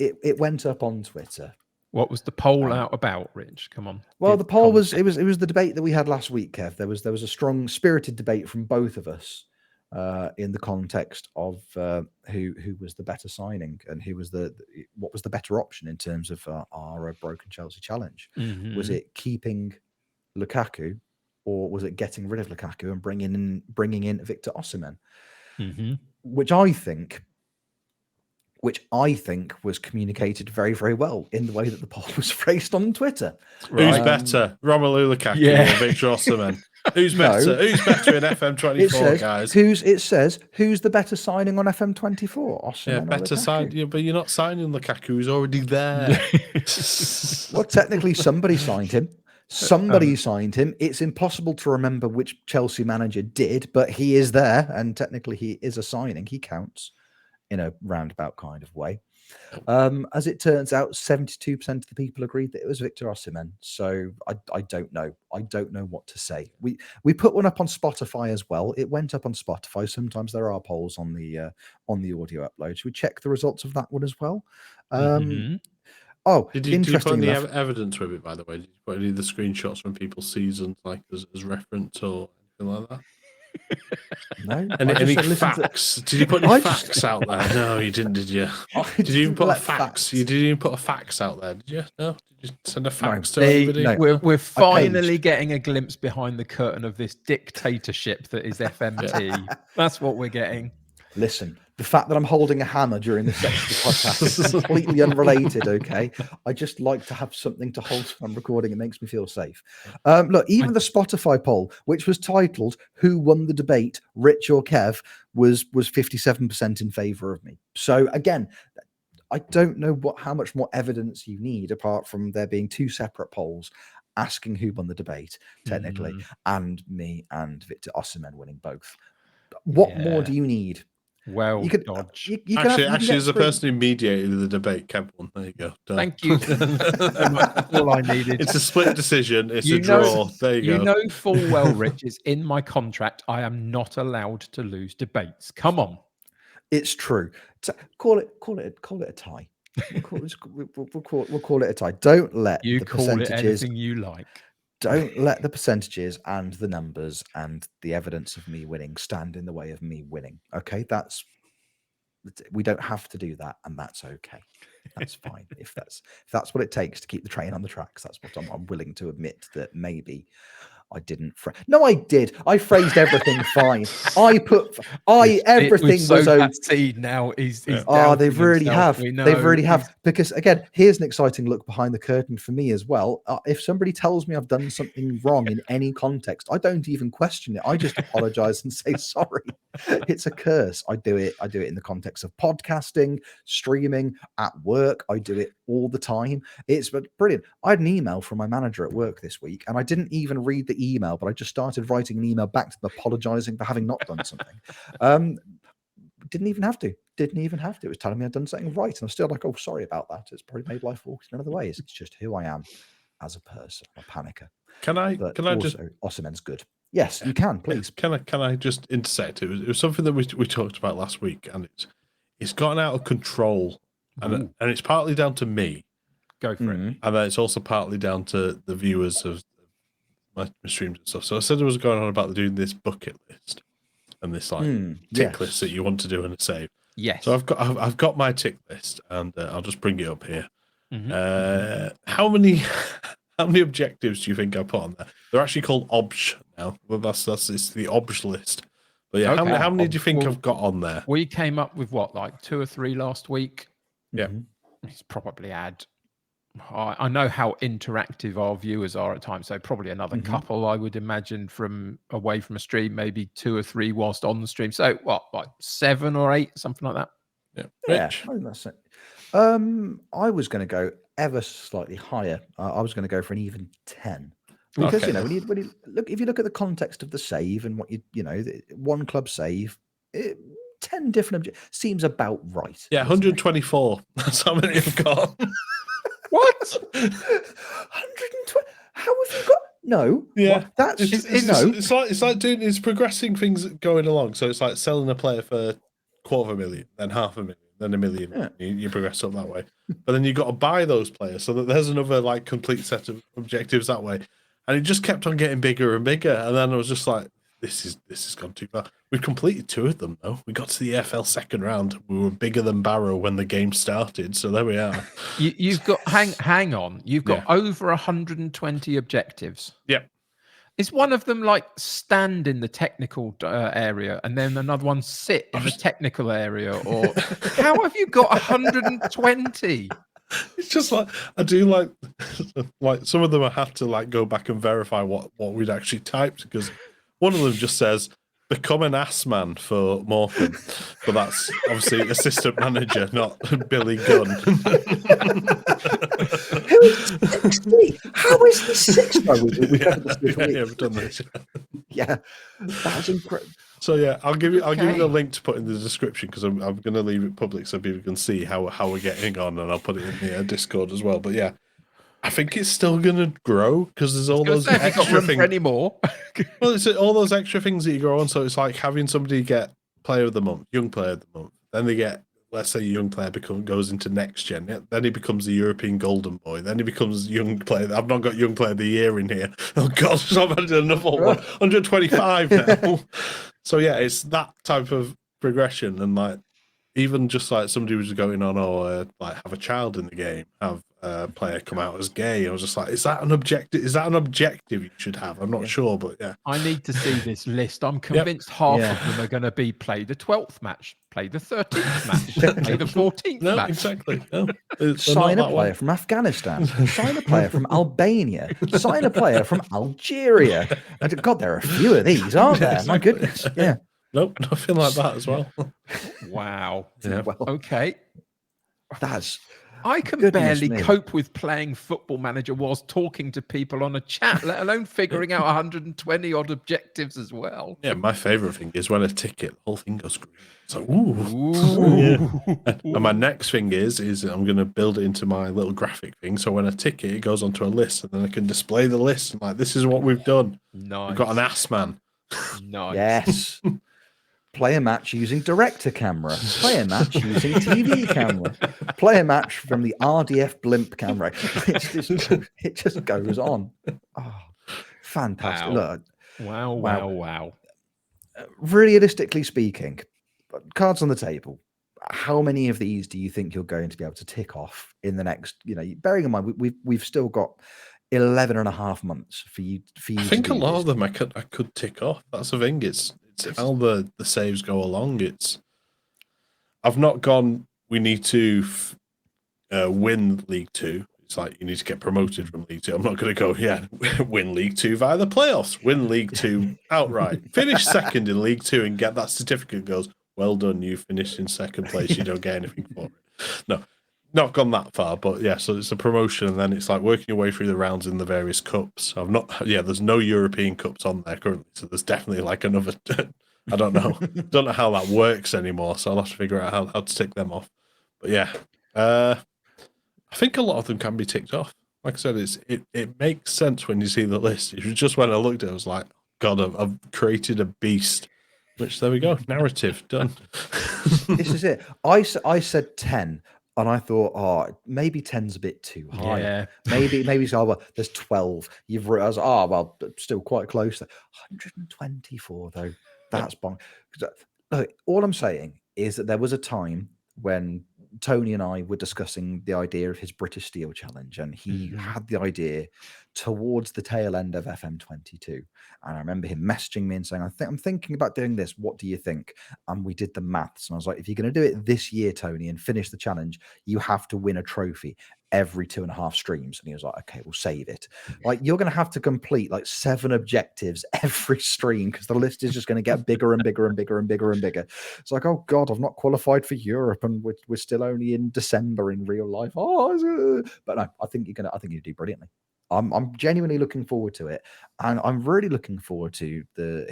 It went up on Twitter. What was the poll out about, Rich? Come on. Well, the poll was the debate that we had last week, Kev. There was a strong, spirited debate from both of us in the context of who was the better signing and what was the better option in terms of our broken Chelsea challenge. Was it keeping Lukaku, or was it getting rid of Lukaku and bringing in Victor Osimhen? Which I think was communicated very, very well in the way that the poll was phrased on Twitter. Who's better, Romelu Lukaku or Victor Osimhen? Who's better? Who's better in FM24, guys? It says who's the better signing on FM24? Yeah, better sign. Yeah, but you're not signing Lukaku. Who's already there. Well, technically, somebody signed him. Somebody signed him. It's impossible to remember which Chelsea manager did, but he is there, and technically, he is a signing. He counts in a roundabout kind of way. As it turns out, 72% of the people agreed that it was Victor Osimhen. So I don't know. I don't know what to say. We put one up on Spotify as well. It went up on Spotify. Sometimes there are polls on the audio upload. Should we check the results of that one as well? Oh, did you put any evidence with it, by the way? Did you put any of the screenshots from people's seasons, like as reference or anything like that? No. Any facts? Did you put any facts out there? No, you didn't, did you? Did you even put a fax? You didn't even put a fax out there, did you? No? Did you send a fax to everybody? No. We're finally getting a glimpse behind the curtain of this dictatorship that is FMT. That's what we're getting. Listen, the fact that I'm holding a hammer during this section of the podcast is completely unrelated, okay? I just like to have something to hold when I'm recording. It makes me feel safe. Look, even the Spotify poll, which was titled "Who Won the Debate, Rich or Kev?" was 57% in favour of me. So again, I don't know how much more evidence you need apart from there being two separate polls asking who won the debate, technically, and me and Victor Osimhen winning both. What more do you need? Well, you could, Dodge. you actually, as the person who mediated the debate, Kev won. There you go. Done. Thank you. That's all I needed. It's a split decision. It's a draw. There you go. You know full well, Rich, it's in my contract. I am not allowed to lose debates. Come on. It's true. Call it a tie. We'll call it a tie. Don't let you the call percentages, it anything you like. Don't let the percentages and the numbers and the evidence of me winning stand in the way of me winning. Okay, we don't have to do that, and that's okay. That's fine. If that's what it takes to keep the train on the tracks, that's what I'm willing to admit that maybe I didn't. No, I did. I phrased everything fine. Everything was okay. Now he's they've really have. They've really have. Because again, here's an exciting look behind the curtain for me as well. If somebody tells me I've done something wrong in any context, I don't even question it. I just apologize and say sorry. It's a curse. I do it in the context of podcasting, streaming, at work. I do it all the time. It's brilliant. I had an email from my manager at work this week, and I didn't even read the email, but I just started writing an email back to them apologizing for having not done something. Didn't even have to. It was telling me I'd done something right, and I'm still like, oh, sorry about that. It's probably made life awkward in other ways. It's just who I am as a person. I'm a panicker. Can I just Osimhen's good. Yes, you can, please. Can I just intersect? It was something that we talked about last week, and it's gotten out of control, and it's partly down to me. Go for it. And then it's also partly down to the viewers of my streams and stuff. So I said I was going on about doing this bucket list and this tick list that you want to do in a save. Yes. So I've got my tick list, and I'll just bring it up here. How many objectives do you think I put on there? They're actually called Objs now. Well, it's the Objs list. But yeah, okay. how many do you think I've got on there? We came up with what, like 2 or 3 last week? Yeah. It's probably I know how interactive our viewers are at times, so probably another couple, I would imagine, from away from a stream, maybe 2 or 3 whilst on the stream. So what, like 7 or 8, something like that? Yeah. I think that's it. I was going to go ever slightly higher. I was going to go for an even 10. Because when you look, if you look at the context of the save and what one club save, 10 different objectives seems about right. Yeah, 124. That's how many I've got. What? 120? How have you got? No. Yeah. What? That's it's like doing. It's progressing things going along. So it's like selling a player for $250,000, then $500,000, then $1 million. Yeah. You progress up that way, but then you got to buy those players. So that there's another like complete set of objectives that way, and it just kept on getting bigger and bigger. And then I was just like, this has gone too far. We've completed 2 of them though. We got to the EFL second round. We were bigger than Barrow when the game started. So there we are. You've got hang on. You've got over 120 objectives. Yeah. Is one of them like stand in the technical area and then another one sit in the technical area? Or how have you got 120? It's just like I do like some of them I have to like go back and verify what we'd actually typed because one of them just says become an ass man for Morecambe, but that's obviously assistant manager, not Billy Gunn. Who is 60? How is he 60? We've covered this week. Yeah, we've done this. Yeah, that's incredible. So yeah, I'll give you the link to put in the description because I'm going to leave it public so people can see how we're getting on, and I'll put it in the Discord as well. But yeah, I think it's still going to grow because there's all those extra things anymore. Well, it's all those extra things that you grow on. So it's like having somebody get Player of the Month, Young Player of the Month. Then they get, let's say, Young Player goes into next gen. Then he becomes the European Golden Boy. Then he becomes Young Player. I've not got Young Player of the Year in here. Oh God, I've had another one. 125 now. So yeah, it's that type of progression, and like even just like somebody was going on, like have a child in the game, have a player come out as gay. I was just like, is that an objective? Is that an objective you should have? I'm not sure, but yeah. I need to see this list. I'm convinced half of them are going to be play the 12th match, play the 13th match, play the 14th match. Exactly. No, sign a player from Afghanistan, sign a player from Albania, sign a player from Algeria. God, there are a few of these, aren't there? My goodness. Yeah. Nope, nothing like that as well. Wow. Yeah. Well, Okay. I can barely cope with playing Football Manager whilst talking to people on a chat, let alone figuring out 120 odd objectives as well. Yeah, my favourite thing is when a ticket, the whole thing goes green. It's like, ooh. Yeah. And my next thing is I'm going to build it into my little graphic thing. So when a ticket, it goes onto a list, and then I can display the list. And like, this is what we've done. Nice. We've got an ass man. Nice. Yes. Play a match using director camera. Play a match using TV camera. Play a match from the RDF blimp camera. It just goes on. Oh, fantastic. Wow. Realistically speaking, cards on the table, how many of these do you think you're going to be able to tick off in the next, bearing in mind, we've still got 11 and a half months for you. I think a lot of them I could tick off. That's the thing. It's how the saves go along. I've not gone, we need to win League Two. It's like you need to get promoted from League Two. I'm not going to go, win League Two via the playoffs, win League Two outright, finish second in League Two and get that certificate. Goes, well done, you finished in second place. You don't get anything for it. No, not gone that far, but yeah, so it's a promotion, and then it's like working your way through the rounds in the various cups. There's no European cups on there currently, so there's definitely like another. I don't know how that works anymore, so I'll have to figure out how to tick them off. But yeah, I think a lot of them can be ticked off. Like I said, it makes sense when you see the list. It was just when I looked at it, I was like, God, I've created a beast. Which, there we go, narrative done. This is it. I said 10. And I thought, maybe 10's a bit too high. Yeah. Maybe there's 12. You've realized, still quite close. 124 though. That's bonk. Look, all I'm saying is that there was a time when Tony and I were discussing the idea of his British Steel Challenge, and he had the idea towards the tail end of FM22. And I remember him messaging me and saying, I'm thinking about doing this. What do you think? And we did the maths. And I was like, if you're going to do it this year, Tony, and finish the challenge, you have to win a trophy every 2.5 streams. And he was like, okay, we'll save it. Like, you're going to have to complete like 7 objectives every stream because the list is just going to get bigger and bigger and bigger and bigger and bigger. It's like, oh God, I've not qualified for Europe and we're still only in December in real life. But no, I think you do brilliantly. I'm genuinely looking forward to it, and I'm really looking forward to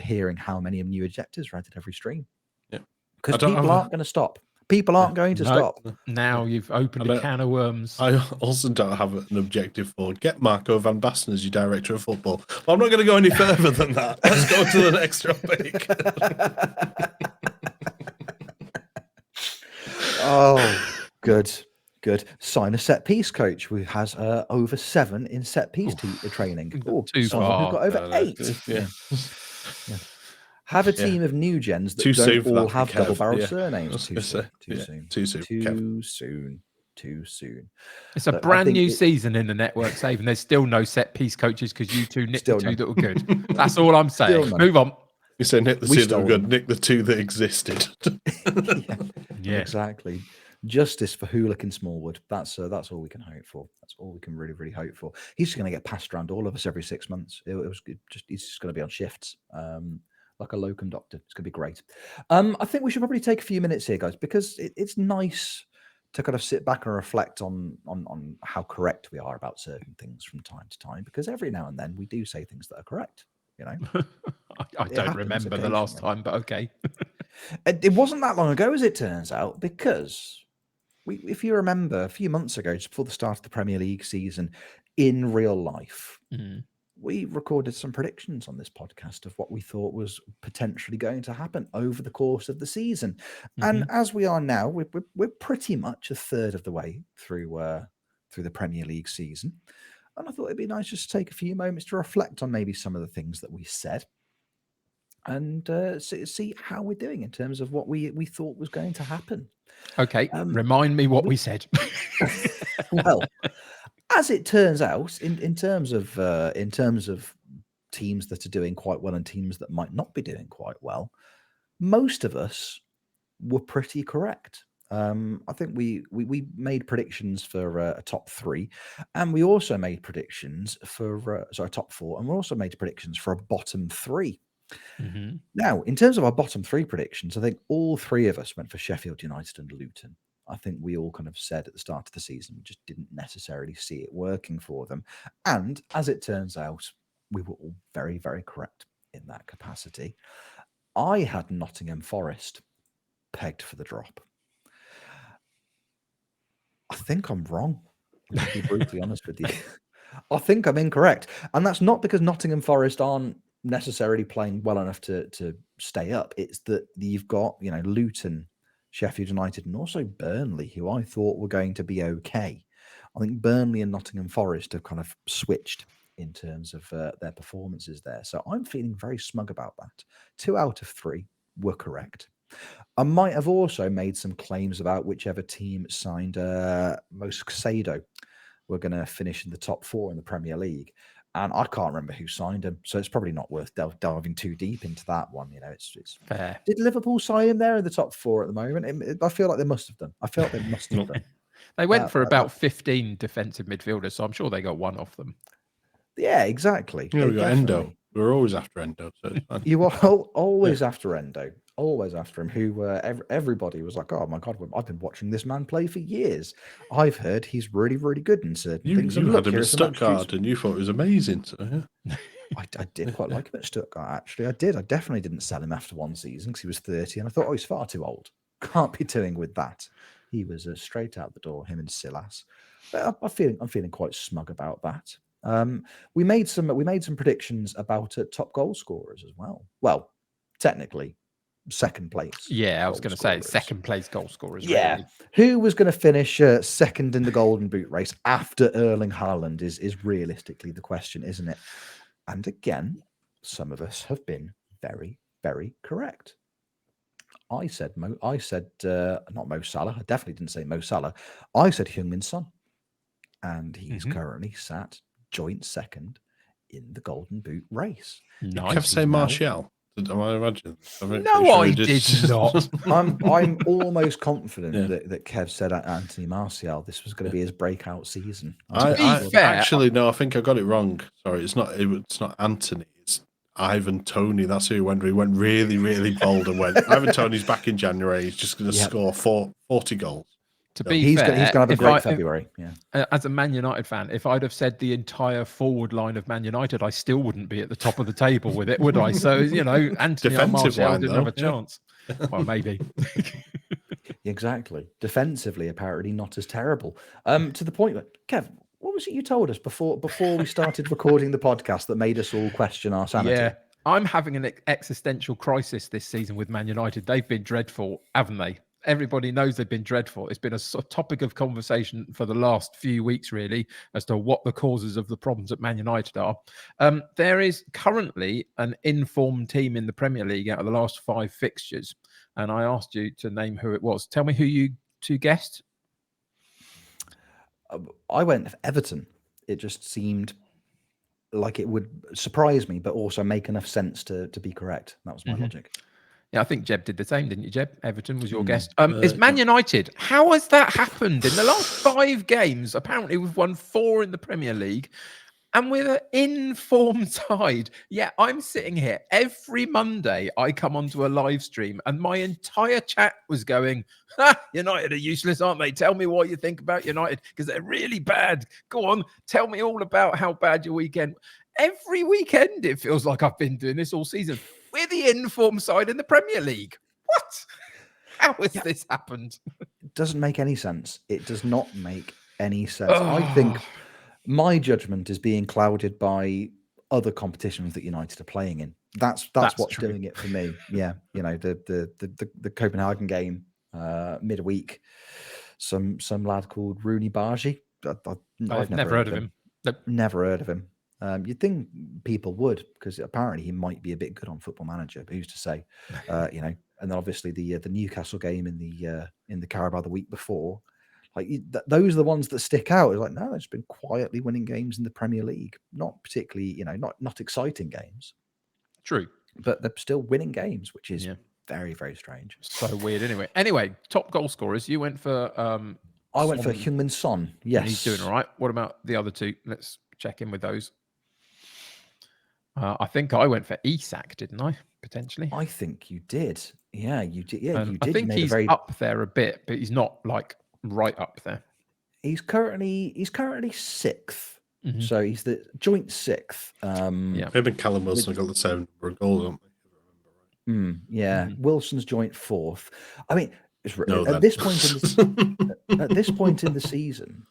hearing how many new objectives are added every stream. Yeah, because people aren't going to stop. People aren't going to stop. Now you've opened a can of worms. I also don't have an objective for get Marco van Basten as your director of football. But I'm not going to go any further than that. Let's go to the next topic. Oh, good. Sign a set piece coach who has over 7 in set piece training. Someone who got over 8. Yeah. Have a team of new gens that don't all have double barrel surnames. Too soon. It's a brand new season in the network save, and there's still no set piece coaches because you two nicked the 2 that were good. That's all I'm saying. Move on. You say nick the 2 that were good, nick the 2 that existed. Yeah, exactly. Justice for Hooligan Smallwood. That's all we can hope for. That's all we can really, really hope for. He's going to get passed around all of us every 6 months. He's just going to be on shifts, like a locum doctor. It's going to be great. I think we should probably take a few minutes here, guys, because it's nice to kind of sit back and reflect on how correct we are about certain things from time to time. Because every now and then we do say things that are correct. You know, I don't remember the last time, but okay. It wasn't that long ago, as it turns out, because if you remember, a few months ago, just before the start of the Premier League season, in real life, we recorded some predictions on this podcast of what we thought was potentially going to happen over the course of the season. And as we are now, we're pretty much a third of the way through the Premier League season. And I thought it'd be nice just to take a few moments to reflect on maybe some of the things that we said and see how we're doing in terms of what we thought was going to happen. Okay, remind me what we said. Well, as it turns out, in terms of teams that are doing quite well and teams that might not be doing quite well, most of us were pretty correct. I think we made predictions for a top 3, and we also made predictions for top 4, and we also made predictions for a bottom 3. Now, in terms of our bottom 3 predictions, I think all 3 of us went for Sheffield United and Luton. I think we all kind of said at the start of the season, we just didn't necessarily see it working for them. And as it turns out, we were all very, very correct in that capacity. I had Nottingham Forest pegged for the drop. I think I'm wrong. To be brutally honest with you, I think I'm incorrect. And that's not because Nottingham Forest aren't necessarily playing well enough to stay up. It's that you've got, Luton, Sheffield United, and also Burnley, who I thought were going to be okay. I think Burnley and Nottingham Forest have kind of switched in terms of their performances there. So I'm feeling very smug about that. 2 out of 3 were correct. I might have also made some claims about whichever team signed Mos Caicedo were going to finish in the top 4 in the Premier League. And I can't remember who signed him, so it's probably not worth diving too deep into that one. It's fair. Did Liverpool sign him there in the top 4 at the moment? I feel like they must have done. They went for about 15 defensive midfielders, so I'm sure they got one off them. Yeah, exactly. Yeah, we got Endo. We're always after Endo, so it's fine. You are always after Endo. Always after him, who everybody was like, oh my God, I've been watching this man play for years. I've heard he's really, really good in certain things. You had him at Stuttgart and you thought it was amazing. So, yeah. I did quite like him at Stuttgart, actually. I did. I definitely didn't sell him after one season because he was 30 and I thought, oh, he's far too old. Can't be doing with that. He was straight out the door, him and Silas. But I'm feeling quite smug about that. We made some predictions about top goal scorers as well. Well, technically, second place. Yeah, I was going to say second place goal scorers. Yeah, really. Who was going to finish second in the Golden Boot race after Erling Haaland is realistically the question, isn't it? And again, some of us have been very, very correct. I said not Mo Salah. I definitely didn't say Mo Salah. I said Heung-min Son, and he's currently sat joint second in the Golden Boot race. Nice. You have to say Martial. Am I imagine? No, I did not. I'm almost confident that Kev said Anthony Martial. This was going to be his breakout season. Actually, no, I think I got it wrong. Sorry, it's not Anthony. It's Ivan Toney. That's who he went. He went really, really bold and went. Ivan Toney's back in January. He's just going to score 40 goals. To be he's fair, going to have a great February. As a Man United fan, if I'd have said the entire forward line of Man United, I still wouldn't be at the top of the table with it, would I? So, Anthony Martial didn't have a chance. Well, maybe. Exactly. Defensively, apparently not as terrible. To the point that, Kev, what was it you told us before we started recording the podcast that made us all question our sanity? Yeah, I'm having an existential crisis this season with Man United. They've been dreadful, haven't they? Everybody knows they've been dreadful. It's been a topic of conversation for the last few weeks, really, as to what the causes of the problems at Man United are. There is currently an informed team in the Premier League out of the last 5 fixtures, and I asked you to name who it was. Tell me who you 2 guessed. I went for Everton. It just seemed like it would surprise me, but also make enough sense to be correct. That was my logic. Yeah, I think Jeb did the same, didn't you, Jeb? Everton was your guest. Is Man United, how has that happened? In the last 5 games, apparently we've won 4 in the Premier League, and we're an in-form side. Yeah, I'm sitting here. Every Monday, I come onto a live stream, and my entire chat was going, United are useless, aren't they? Tell me what you think about United, because they're really bad. Go on, tell me all about how bad your weekend. Every weekend, it feels like I've been doing this all season. We're the in-form side in the Premier League. What? How has this happened? It doesn't make any sense. It does not make any sense. I think my judgment is being clouded by other competitions that United are playing in. That's what's true. doing it for me. Yeah, you know, the Copenhagen game midweek. Some lad called Rooney Bargi. I've never heard of him. Nope. Never heard of him. You'd think people would, because apparently he might be a bit good on Football Manager, but who's to say? You know, and then obviously the Newcastle game in the Carabao the week before, like those are the ones that stick out. It's like, no, they've been quietly winning games in the Premier League, not particularly, you know, not exciting games. True, but they're still winning games, which is very, very strange. So weird. Anyway, top goal scorers. You went for I went for Heung-min Son. Yes, and he's doing all right. What about the other 2? Let's check in with those. I think I went for Isak, didn't I? Potentially. I think you did. Yeah, you did. Yeah, you did. I think he's up there a bit, but he's not like right up there. He's currently 6th. Mm-hmm. So he's the joint 6th. Him and Callum Wilson got the same number of goals, don't they? Yeah. Mm-hmm. Wilson's joint 4th. I mean, at this point in the season,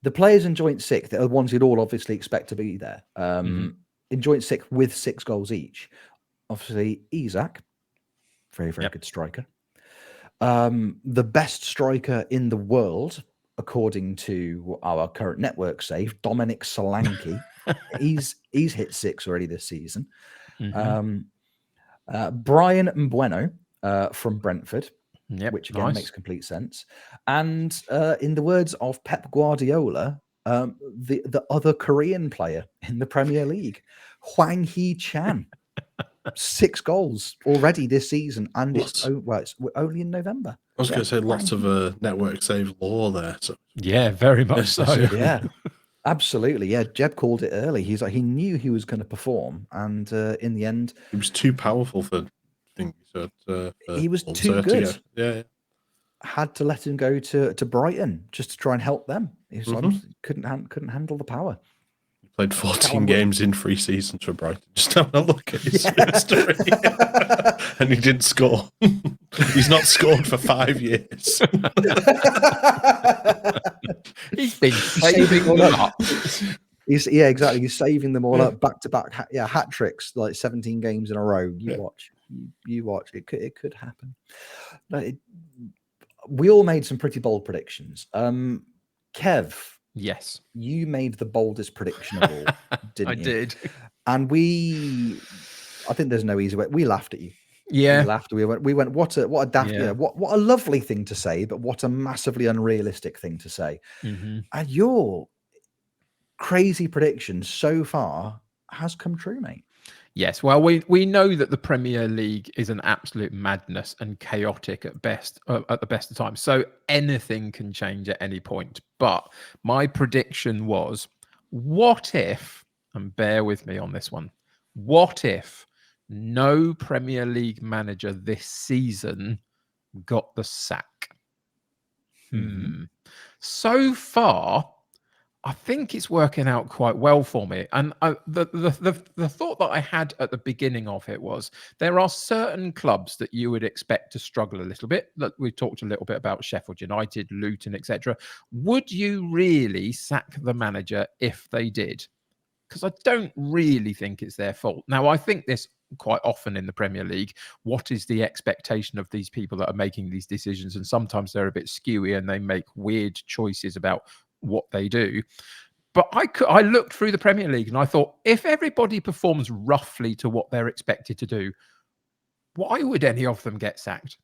the players in joint 6th are the ones you'd all obviously expect to be there. In joint 6th with 6 goals each. Obviously, Isak, very, very good striker. The best striker in the world, according to our current network save, Dominic Solanke. he's hit 6 already this season. Brian Mbeumo from Brentford. Which again makes complete sense. And in the words of Pep Guardiola, the other Korean player in the Premier League, Hwang Hee-chan, 6 goals already this season, and it's only in November. I was going to say lots of network save lore there. So. Yeah, very much so. Yeah, absolutely. Yeah, Jeb called it early. He's like, he knew he was going to perform, and in the end, he was too powerful for. He was too good. Yeah. Had to let him go to Brighton just to try and help them. He was couldn't handle the power. He played 14 games in 3 seasons for Brighton. Just have a look at his history. And he didn't score. He's not scored for 5 years. He's been saving them up. Exactly. He's saving them all up back to back. Hat tricks, like 17 games in a row. You watch. It could happen. We all made some pretty bold predictions. Kev, yes, you made the boldest prediction of all, didn't you? I did. And I think there's no easy way. We laughed at you. Yeah, we laughed. We went. What a daft. Yeah. What a lovely thing to say, but what a massively unrealistic thing to say. And your crazy prediction so far has come true, mate. Yes, well, we know that the Premier League is an absolute madness and chaotic at the best of times. So anything can change at any point. But my prediction was, what if, and bear with me on this one, what if no Premier League manager this season got the sack? So far, I think it's working out quite well for me. And the thought that I had at the beginning of it was, there are certain clubs that you would expect to struggle a little bit. Look, we talked a little bit about Sheffield United, Luton, etc. Would you really sack the manager if they did? Because I don't really think it's their fault. Now, I think this quite often in the Premier League. What is the expectation of these people that are making these decisions? And sometimes they're a bit skewy and they make weird choices about what they do. But I looked through the Premier League and I thought, if everybody performs roughly to what they're expected to do, why would any of them get sacked?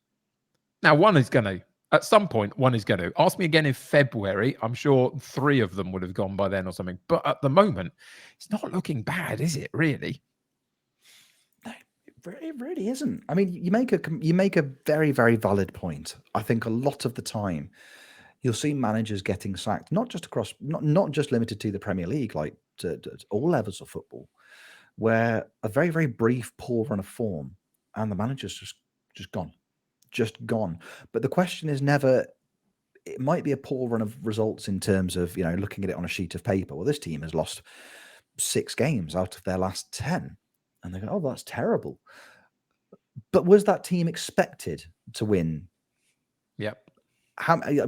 Now, one is going to. At some point, one is going to. Ask me again in February. I'm sure 3 of them would have gone by then or something. But at the moment, it's not looking bad, is it, really? It really isn't. I mean, you make a very, very valid point. I think a lot of the time you'll see managers getting sacked, not just limited to the Premier League, like to all levels of football, where a very, very brief poor run of form and the manager's just gone. But the question is never. It might be a poor run of results in terms of looking at it on a sheet of paper. Well, this team has lost 6 games out of their last 10, and they go, "Oh, that's terrible." But was that team expected to win? Yep.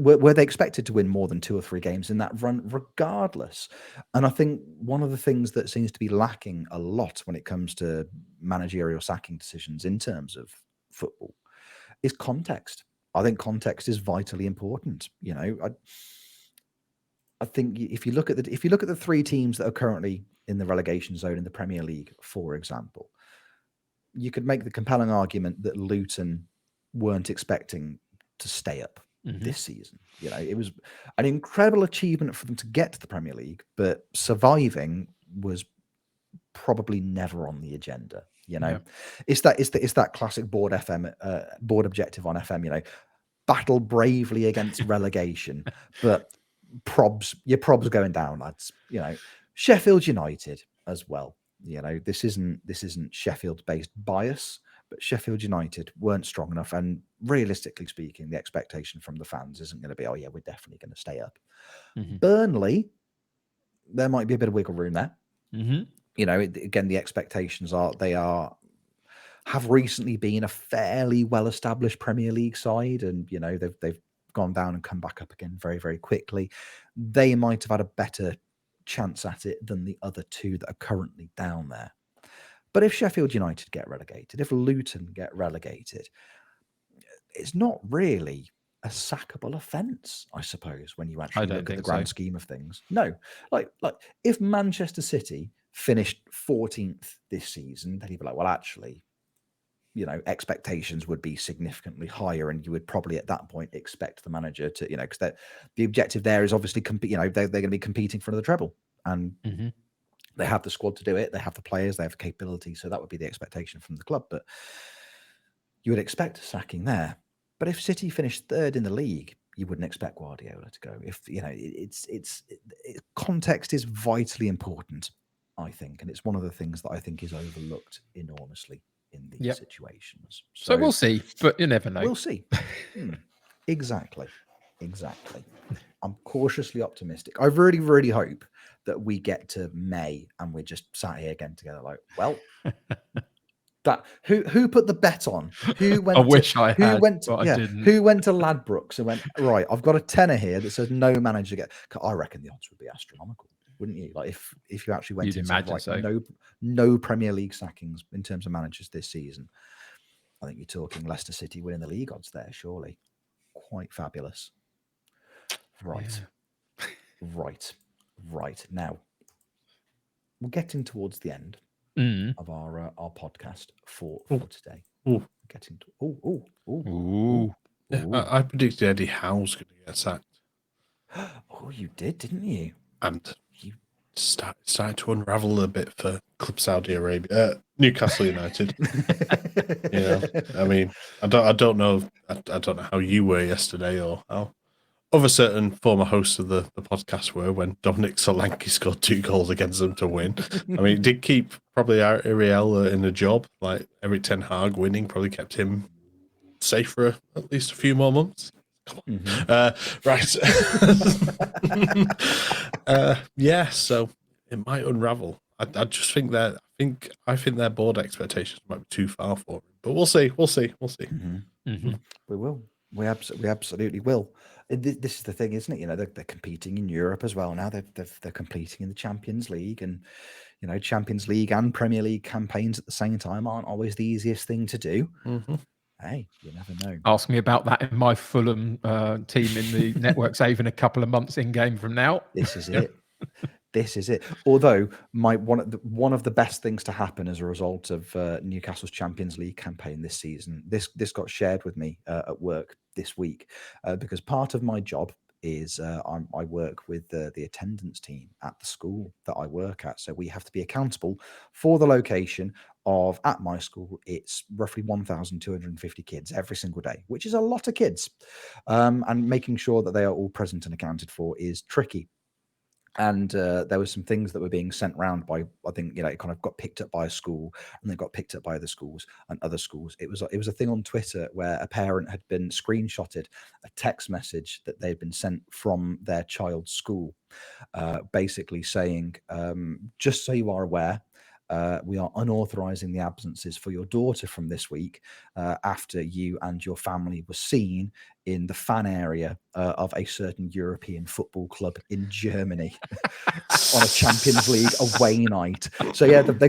Were they expected to win more than 2 or 3 games in that run, regardless? And I think one of the things that seems to be lacking a lot when it comes to managerial sacking decisions in terms of football is context. I think context is vitally important. I think if you look at the 3 teams that are currently in the relegation zone in the Premier League, for example, you could make the compelling argument that Luton weren't expecting to stay up this season. It was an incredible achievement for them to get to the Premier League, but surviving was probably never on the agenda. It's that classic board objective on FM. Battle bravely against relegation, but your probs going down, lads. Sheffield United as well. This isn't Sheffield-based bias, but Sheffield United weren't strong enough, and realistically speaking, the expectation from the fans isn't going to be, "Oh yeah, we're definitely going to stay up." Burnley, there might be a bit of wiggle room there. Again, the expectations have recently been a fairly well-established Premier League side, and they've gone down and come back up again very, very quickly. They might have had a better chance at it than the other 2 that are currently down there. But if Sheffield United get relegated, if Luton get relegated, it's not really a sackable offence, I suppose, when you actually look at the grand scheme of things. No, like if Manchester City finished 14th this season, then you'd be like, well, actually, expectations would be significantly higher, and you would probably at that point expect the manager to, because the objective there is obviously they're going to be competing for another treble, and they have the squad to do it, they have the players, they have the capability, so that would be the expectation from the club. But you would expect a sacking there. But if City finished 3rd in the league, you wouldn't expect Guardiola to go. If context is vitally important, I think, and it's one of the things that I think is overlooked enormously in these situations. So we'll see, but you never know. We'll see. Exactly. I'm cautiously optimistic. I really, really hope that we get to May and we're just sat here again together like, well, that who put the bet on? Who went? I wish I had. Who went? But I didn't. Who went to Ladbrokes and went, right? I've got a tenner here that says no manager get. I reckon the odds would be astronomical, wouldn't you? Like if you actually went into no Premier League sackings in terms of managers this season, I think you're talking Leicester City winning the league odds there. Surely, quite fabulous. Right. Yeah. Right. Now, we're getting towards the end of our podcast for today. Getting to I predicted Eddie Howe's going to get sacked. Oh, you did, didn't you? And you started to unravel a bit for Club Saudi Arabia, Newcastle United. I mean, I don't know how you were yesterday or how other certain former hosts of the podcast were when Dominic Solanke scored 2 goals against them to win. I mean, it did keep probably Ariel in a job. Like Eric Ten Hag winning probably kept him safe for at least a few more months. Come on. Right. So it might unravel. I just think that I think their board expectations might be too far for him. But we'll see. We will. We absolutely will. This is the thing, isn't it? They're competing in Europe as well now. They're competing in the Champions League, and Champions League and Premier League campaigns at the same time aren't always the easiest thing to do. Hey, you never know. Ask me about that in my Fulham team in the Network Save in a couple of months in game from now. This is it. This is it. Although one of the best things to happen as a result of Newcastle's Champions League campaign this season, this got shared with me at work this week because part of my job is I work with the attendance team at the school that I work at. So we have to be accountable for the location at my school, it's roughly 1,250 kids every single day, which is a lot of kids. And making sure that they are all present and accounted for is tricky. And there were some things that were being sent around by, I think, it kind of got picked up by a school, and then got picked up by other schools and other schools. It was a thing on Twitter where a parent had been screenshotted a text message that they'd been sent from their child's school, basically saying, just so you are aware, we are unauthorizing the absences for your daughter from this week after you and your family were seen in the fan area of a certain European football club in Germany on a Champions League away night. So yeah, they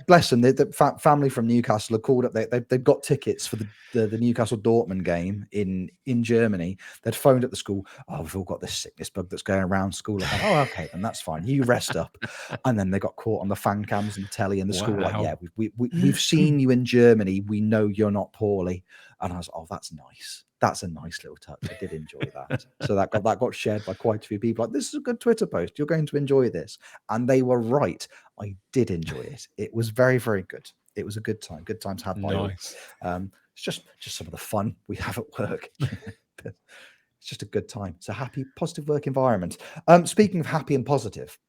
bless them. The family from Newcastle had called up. They've got tickets for the Newcastle Dortmund game in Germany. They'd phoned at the school. Oh, we've all got this sickness bug that's going around school. Like, oh, okay, then that's fine. You rest up. And then they got caught on the fan cams and the telly in the school. Like, yeah, we've seen you in Germany. We know you're not poorly. And I was, oh, that's nice. That's a nice little touch. I did enjoy that. So that got shared by quite a few people. Like, this is a good Twitter post. You're going to enjoy this. And they were right. I did enjoy it. It was very, very good. It was a good time. Good times had by all. It's just some of the fun we have at work. It's just a good time. It's a happy, positive work environment. Speaking of happy and positive,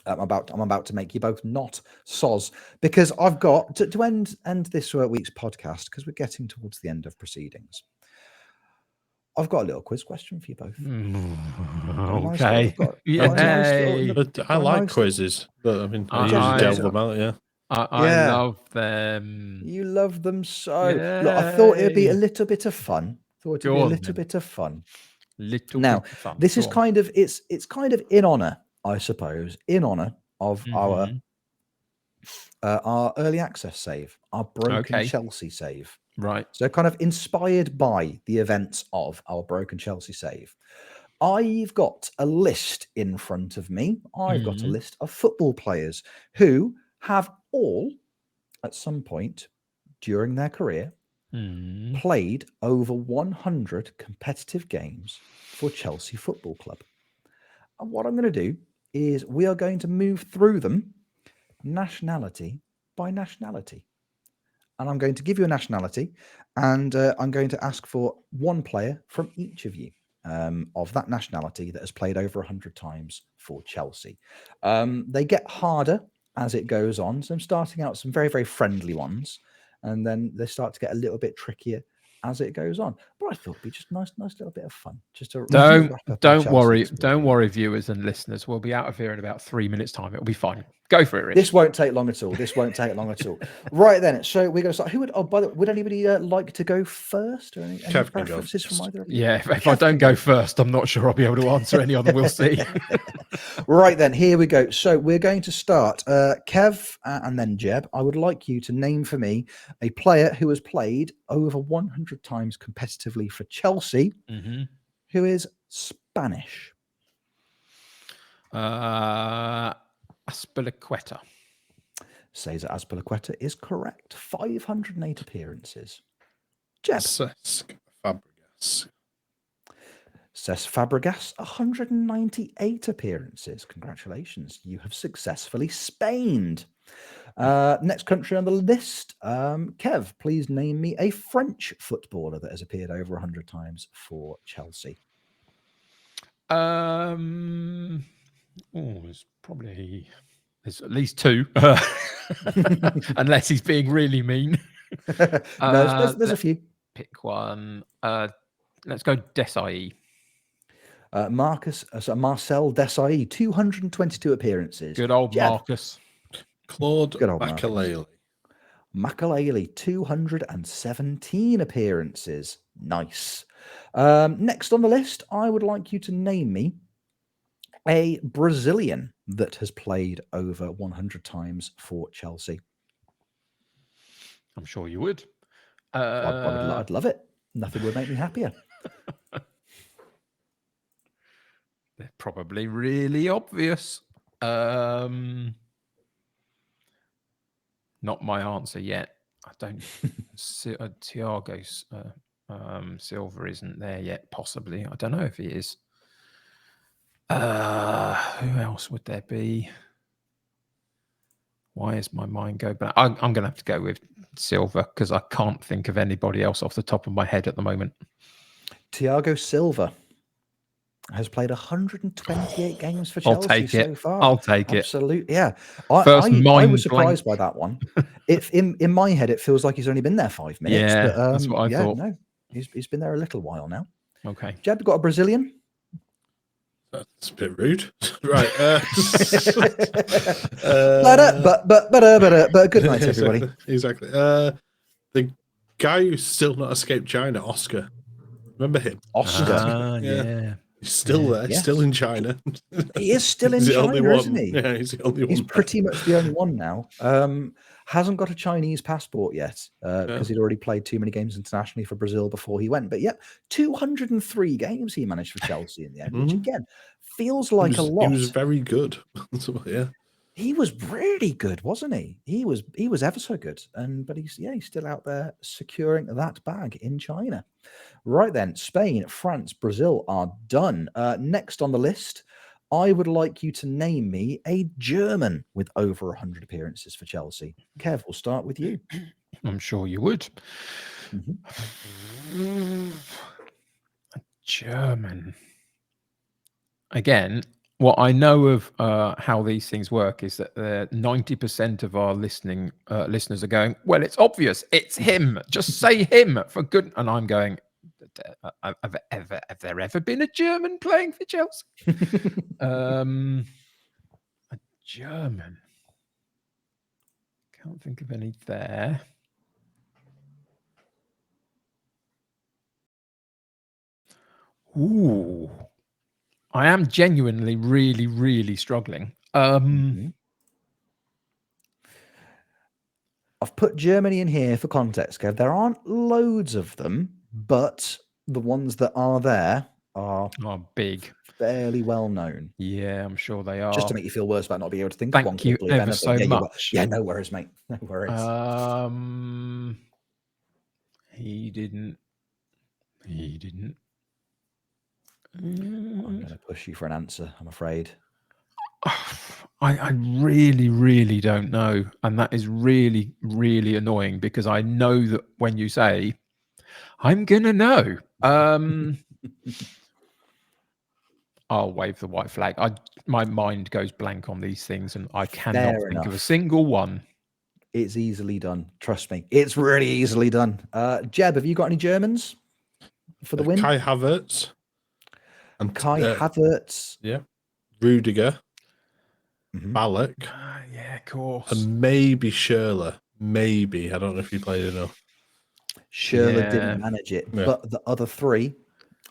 I'm about to make you both not soz, because I've got to end this week's podcast, because we're getting towards the end of proceedings. I've got a little quiz question for you both. Okay. I like quizzes, but I mean, I usually delve them out. Yeah. I love them. You love them so. Yay. Look, I thought it'd be a little bit of fun. Now, this is kind of it's kind of in honor, I suppose, of our early access save, our broken Chelsea save. Right. So kind of inspired by the events of our broken Chelsea save. I've got a list in front of me. I've got a list of football players who have all, at some point during their career, played over 100 competitive games for Chelsea Football Club. And what I'm going to do is we are going to move through them nationality by nationality. And I'm going to give you a nationality, and I'm going to ask for one player from each of you of that nationality that has played over 100 times for Chelsea. They get harder as it goes on. So I'm starting out some very, very friendly ones, and then they start to get a little bit trickier as it goes on. But I thought it'd be just nice little bit of fun. Just to don't worry, viewers and listeners. We'll be out of here in about 3 minutes' time. It'll be fine. Go for it, Rich. This won't take long at all. Right then, so we're going to start. Who would? Oh, by the way, would anybody like to go first? Or any preferences from either of you? Yeah, if I don't go first, I'm not sure I'll be able to answer any of them. We'll see. Right then, here we go. So we're going to start. Kev and then Jeb, I would like you to name for me a player who has played over 100 times competitively for Chelsea, who is Spanish. Azpilicueta. Cesar Azpilicueta is correct. 508 appearances. Jeb. Cesc Fabregas. Cesc Fabregas, 198 appearances. Congratulations. You have successfully Spained. Next country on the list. Kev, please name me a French footballer that has appeared over 100 times for Chelsea. There's at least two, unless he's being really mean. No, there's a few. Pick one. Let's go Desailly. Marcel Desailly, 222 appearances. Good old Jeb. Marcus. Claude Makelele. Makelele, 217 appearances. Nice. Next on the list, I would like you to name me a Brazilian that has played over 100 times for Chelsea. I'm sure you would. I'd love it. Nothing would make me happier. They're probably really obvious. Not my answer yet. I don't. Thiago Silva isn't there yet. Possibly. I don't know if he is. Who else would there be? Why is my mind go back? I'm going to have to go with Silva because I can't think of anybody else off the top of my head at the moment. Thiago Silva has played 128 games for I'll Chelsea take it. so far. I'll take it. Absolutely, yeah. First I mind was surprised blank. by that one. If in my head it feels like he's only been there 5 minutes. Yeah, but, that's what I thought. No, he's been there a little while now. Okay. Jeb, got a Brazilian? That's a bit rude. Right. But good night, everybody. Exactly. The guy who's still not escaped China, Oscar. Remember him? Oscar. Yeah. He's still there. Yes. Still in China. He is still in He's the only China, one. isn't he? Yeah, he's the only one. He's pretty much the only one now. Hasn't got a Chinese passport yet because he'd already played too many games internationally for Brazil before he went. But yep, 203 games he managed for Chelsea in the end, which again feels like a lot. He was very good. Yeah. He was really good, wasn't he? He was ever so good. But he's still out there securing that bag in China. Right then, Spain, France, Brazil are done. Next on the list, I would like you to name me a German with over 100 appearances for Chelsea. Kev, we'll start with you. I'm sure you would. Mm-hmm. A German. Again, what I know of how these things work is that 90% of our listeners are going, well, it's obvious. It's him. Just say him for good. And I'm going, have there ever been a German playing for Chelsea? A German. Can't think of any there. Ooh. I am genuinely really, really struggling. I've put Germany in here for context, Kev. There aren't loads of them, but the ones that are there are big, fairly well known. Yeah, I'm sure they are. Just to make you feel worse about not being able to think of one. Thank you ever so much. Yeah, no worries, mate. No worries. He didn't. I'm going to push you for an answer, I'm afraid. I really, really don't know. And that is really, really annoying because I know that when you say, I'm going to know, I'll wave the white flag. My mind goes blank on these things and I cannot think of a single one. It's easily done. Trust me. It's really easily done. Jeb, have you got any Germans for the win? Kai Havertz. And Kai Havertz. Yeah. Rudiger. Ballack. Yeah, of course. And maybe Schürrle. Maybe. I don't know if he played enough. Schürrle didn't manage it. Yeah. But the other three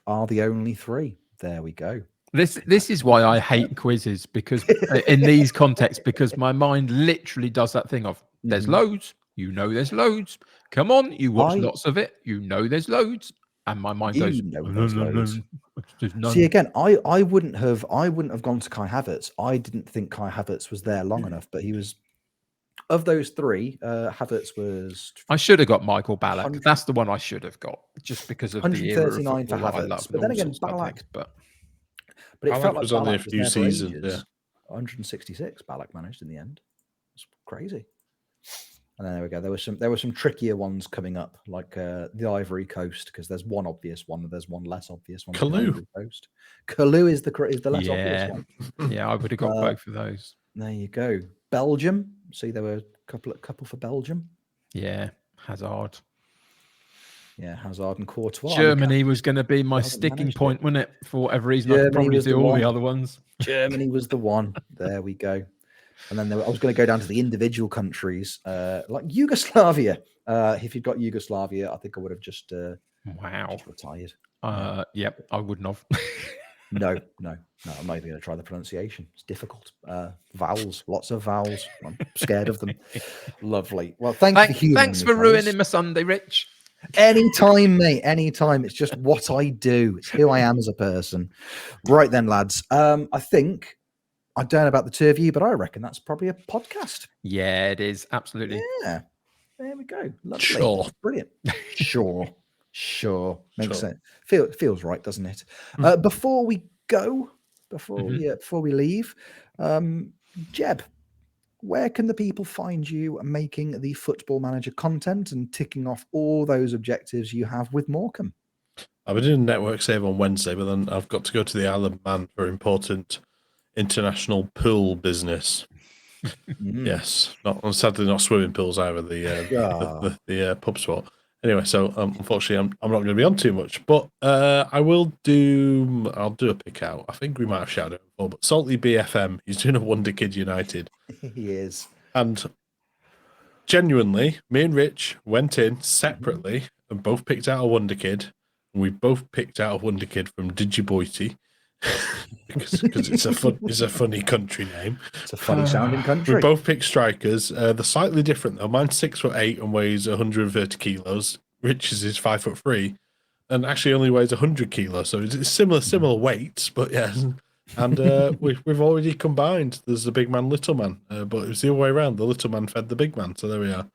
are the only three. There we go. This is why I hate quizzes, because in these contexts, because my mind literally does that thing of there's loads, there's loads. Come on, you watch lots of it, there's loads. And my mind goes, loads. See, again, I wouldn't have gone to Kai Havertz. I didn't think Kai Havertz was there long enough, but he was, of those three, Havertz was. I should have got Michael Ballack. That's the one I should have got, just because of the era of football for Havertz. I love. But then again, Ballack. But it felt like was only a few seasons. Yeah. 166 Ballack managed in the end. It's crazy. And then there we go. There were some trickier ones coming up, like the Ivory Coast, because there's one obvious one and there's one less obvious one. Kalu. Kalu is the less obvious one. Yeah, I would have got both of those. There you go. Belgium. See, there were a couple for Belgium. Yeah, Hazard. Yeah, Hazard and Courtois. Germany was going to be my sticking point, wasn't it? For whatever reason, I could probably do all the other ones. Germany was the one. There we go. And then I was going to go down to the individual countries, like Yugoslavia. If you'd got Yugoslavia, I think I would have just retired. Yep, I wouldn't have. No, I'm not even going to try the pronunciation. It's difficult. Vowels, lots of vowels. I'm scared of them. Lovely. Well, thanks for ruining my Sunday, Rich. Anytime, mate. Anytime. It's just what I do. It's who I am as a person. Right then, lads. I think. I don't know about the two of you, but I reckon that's probably a podcast. Yeah, it is. Absolutely. Yeah. There we go. Lovely. Sure. Brilliant. Sure. Makes sense. Feels right, doesn't it? Before we go, before we leave, Jeb, where can the people find you making the Football Manager content and ticking off all those objectives you have with Morecambe? I've been doing Network Save on Wednesday, but then I've got to go to the Isle of Man for important international pool business. Yes, sadly not swimming pools either. The pub sport. Anyway, so unfortunately, I'm not going to be on too much, but I'll do a pick out. I think we might have shouted it before, but Salty BFM, he's doing a Wonder Kid United. He is. And genuinely, me and Rich went in separately and both picked out a Wonder Kid. And we both picked out a Wonder Kid from Djiboutian. because it's a funny country name. It's a funny sounding country. We both picked strikers. They're slightly different though. Mine's 6'8" and weighs 130 kilos. Rich's is 5'3" and actually only weighs 100 kilos. So it's similar weights, but yeah. And we've already combined. There's the big man, little man, but it was the other way around. The little man fed the big man. So there we are.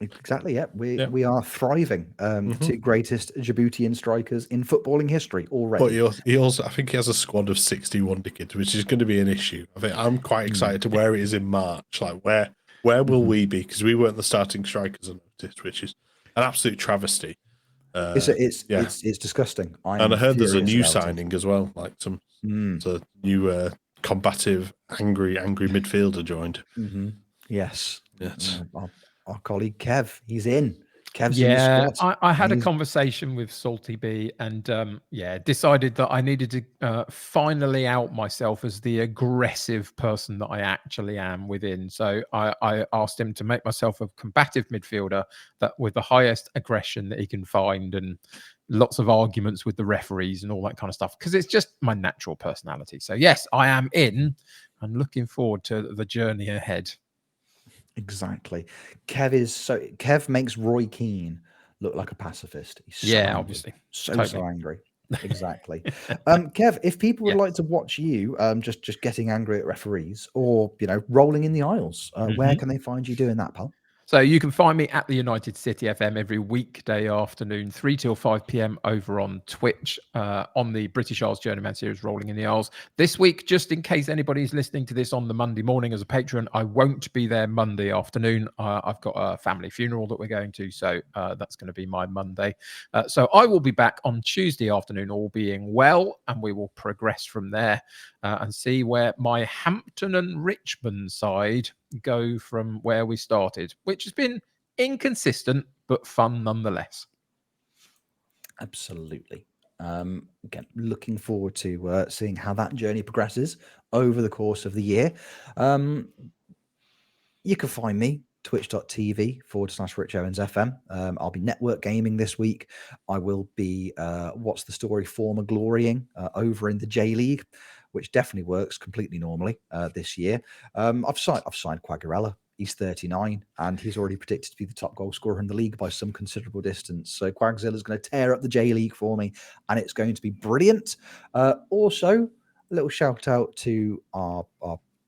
Exactly. Yeah, we are thriving. The two greatest Djiboutian strikers in footballing history already. But he also, I think he has a squad of 60 Wonder Kids, which is going to be an issue. I think I'm quite excited to where it is in March. Like where will we be? Because we weren't the starting strikers, I noticed, which is an absolute travesty. It's disgusting. And I heard there's a new signing as well, like some a new combative, angry midfielder joined. Yes. Our colleague Kev, he's in. Kev's in the squad. I had a conversation with Salty B and decided that I needed to finally out myself as the aggressive person that I actually am within. So I asked him to make myself a combative midfielder that with the highest aggression that he can find and lots of arguments with the referees and all that kind of stuff, because it's just my natural personality. So yes, I am in and looking forward to the journey ahead. Exactly. Kev makes Roy Keane look like a pacifist. He's so angry. Obviously. So angry. Exactly. Kev, if people would like to watch you just getting angry at referees or rolling in the aisles, where can they find you doing that, pal? So you can find me at the United City FM every weekday afternoon, 3 till 5 p.m. over on Twitch on the British Isles Journeyman series, Rolling in the Isles. This week, just in case anybody's listening to this on the Monday morning as a patron, I won't be there Monday afternoon. I've got a family funeral that we're going to, so that's going to be my Monday. So I will be back on Tuesday afternoon, all being well, and we will progress from there and see where my Hampton and Richmond side go from where we started, which has been inconsistent but fun nonetheless. Absolutely. Again, looking forward to seeing how that journey progresses over the course of the year. You can find me twitch.tv/Rich Owens FM. I'll be network gaming this week. I will be What's the Story former glorying over in the J League, which definitely works completely normally this year. I've signed Quagliarella. He's 39, and he's already predicted to be the top goal scorer in the league by some considerable distance. So Quagzilla's going to tear up the J League for me, and it's going to be brilliant. Also, a little shout out to our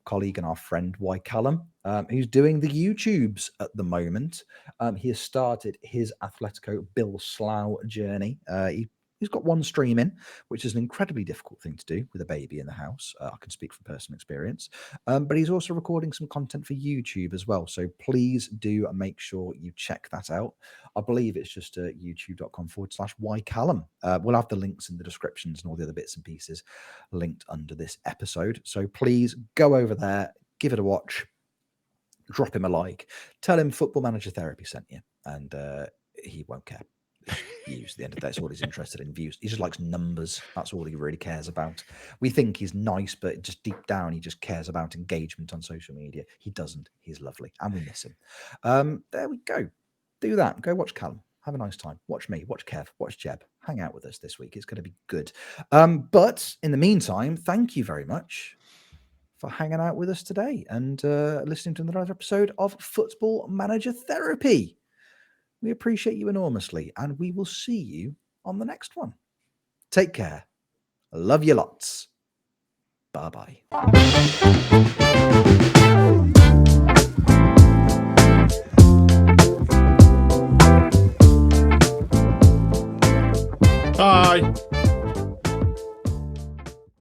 colleague and our friend WhyCallum, who's doing the YouTubes at the moment. He has started his Atletico Bill Slough journey. He's got one stream in, which is an incredibly difficult thing to do with a baby in the house. I can speak from personal experience. But he's also recording some content for YouTube as well. So please do make sure you check that out. I believe it's just youtube.com/WhyCallum. We'll have the links in the descriptions and all the other bits and pieces linked under this episode. So please go over there, give it a watch, drop him a like, tell him Football Manager Therapy sent you, and he won't care. Views at the end of the day, that's all he's interested in. Views. He just likes numbers. That's all he really cares about. We think he's nice, but just deep down, he just cares about engagement on social media. He doesn't. He's lovely, and we miss him. There we go. Do that. Go watch Callum. Have a nice time. Watch me. Watch Kev. Watch Jeb. Hang out with us this week. It's going to be good. But in the meantime, thank you very much for hanging out with us today and listening to another episode of Football Manager Therapy. We appreciate you enormously, and we will see you on the next one. Take care. Love you lots. Bye-bye.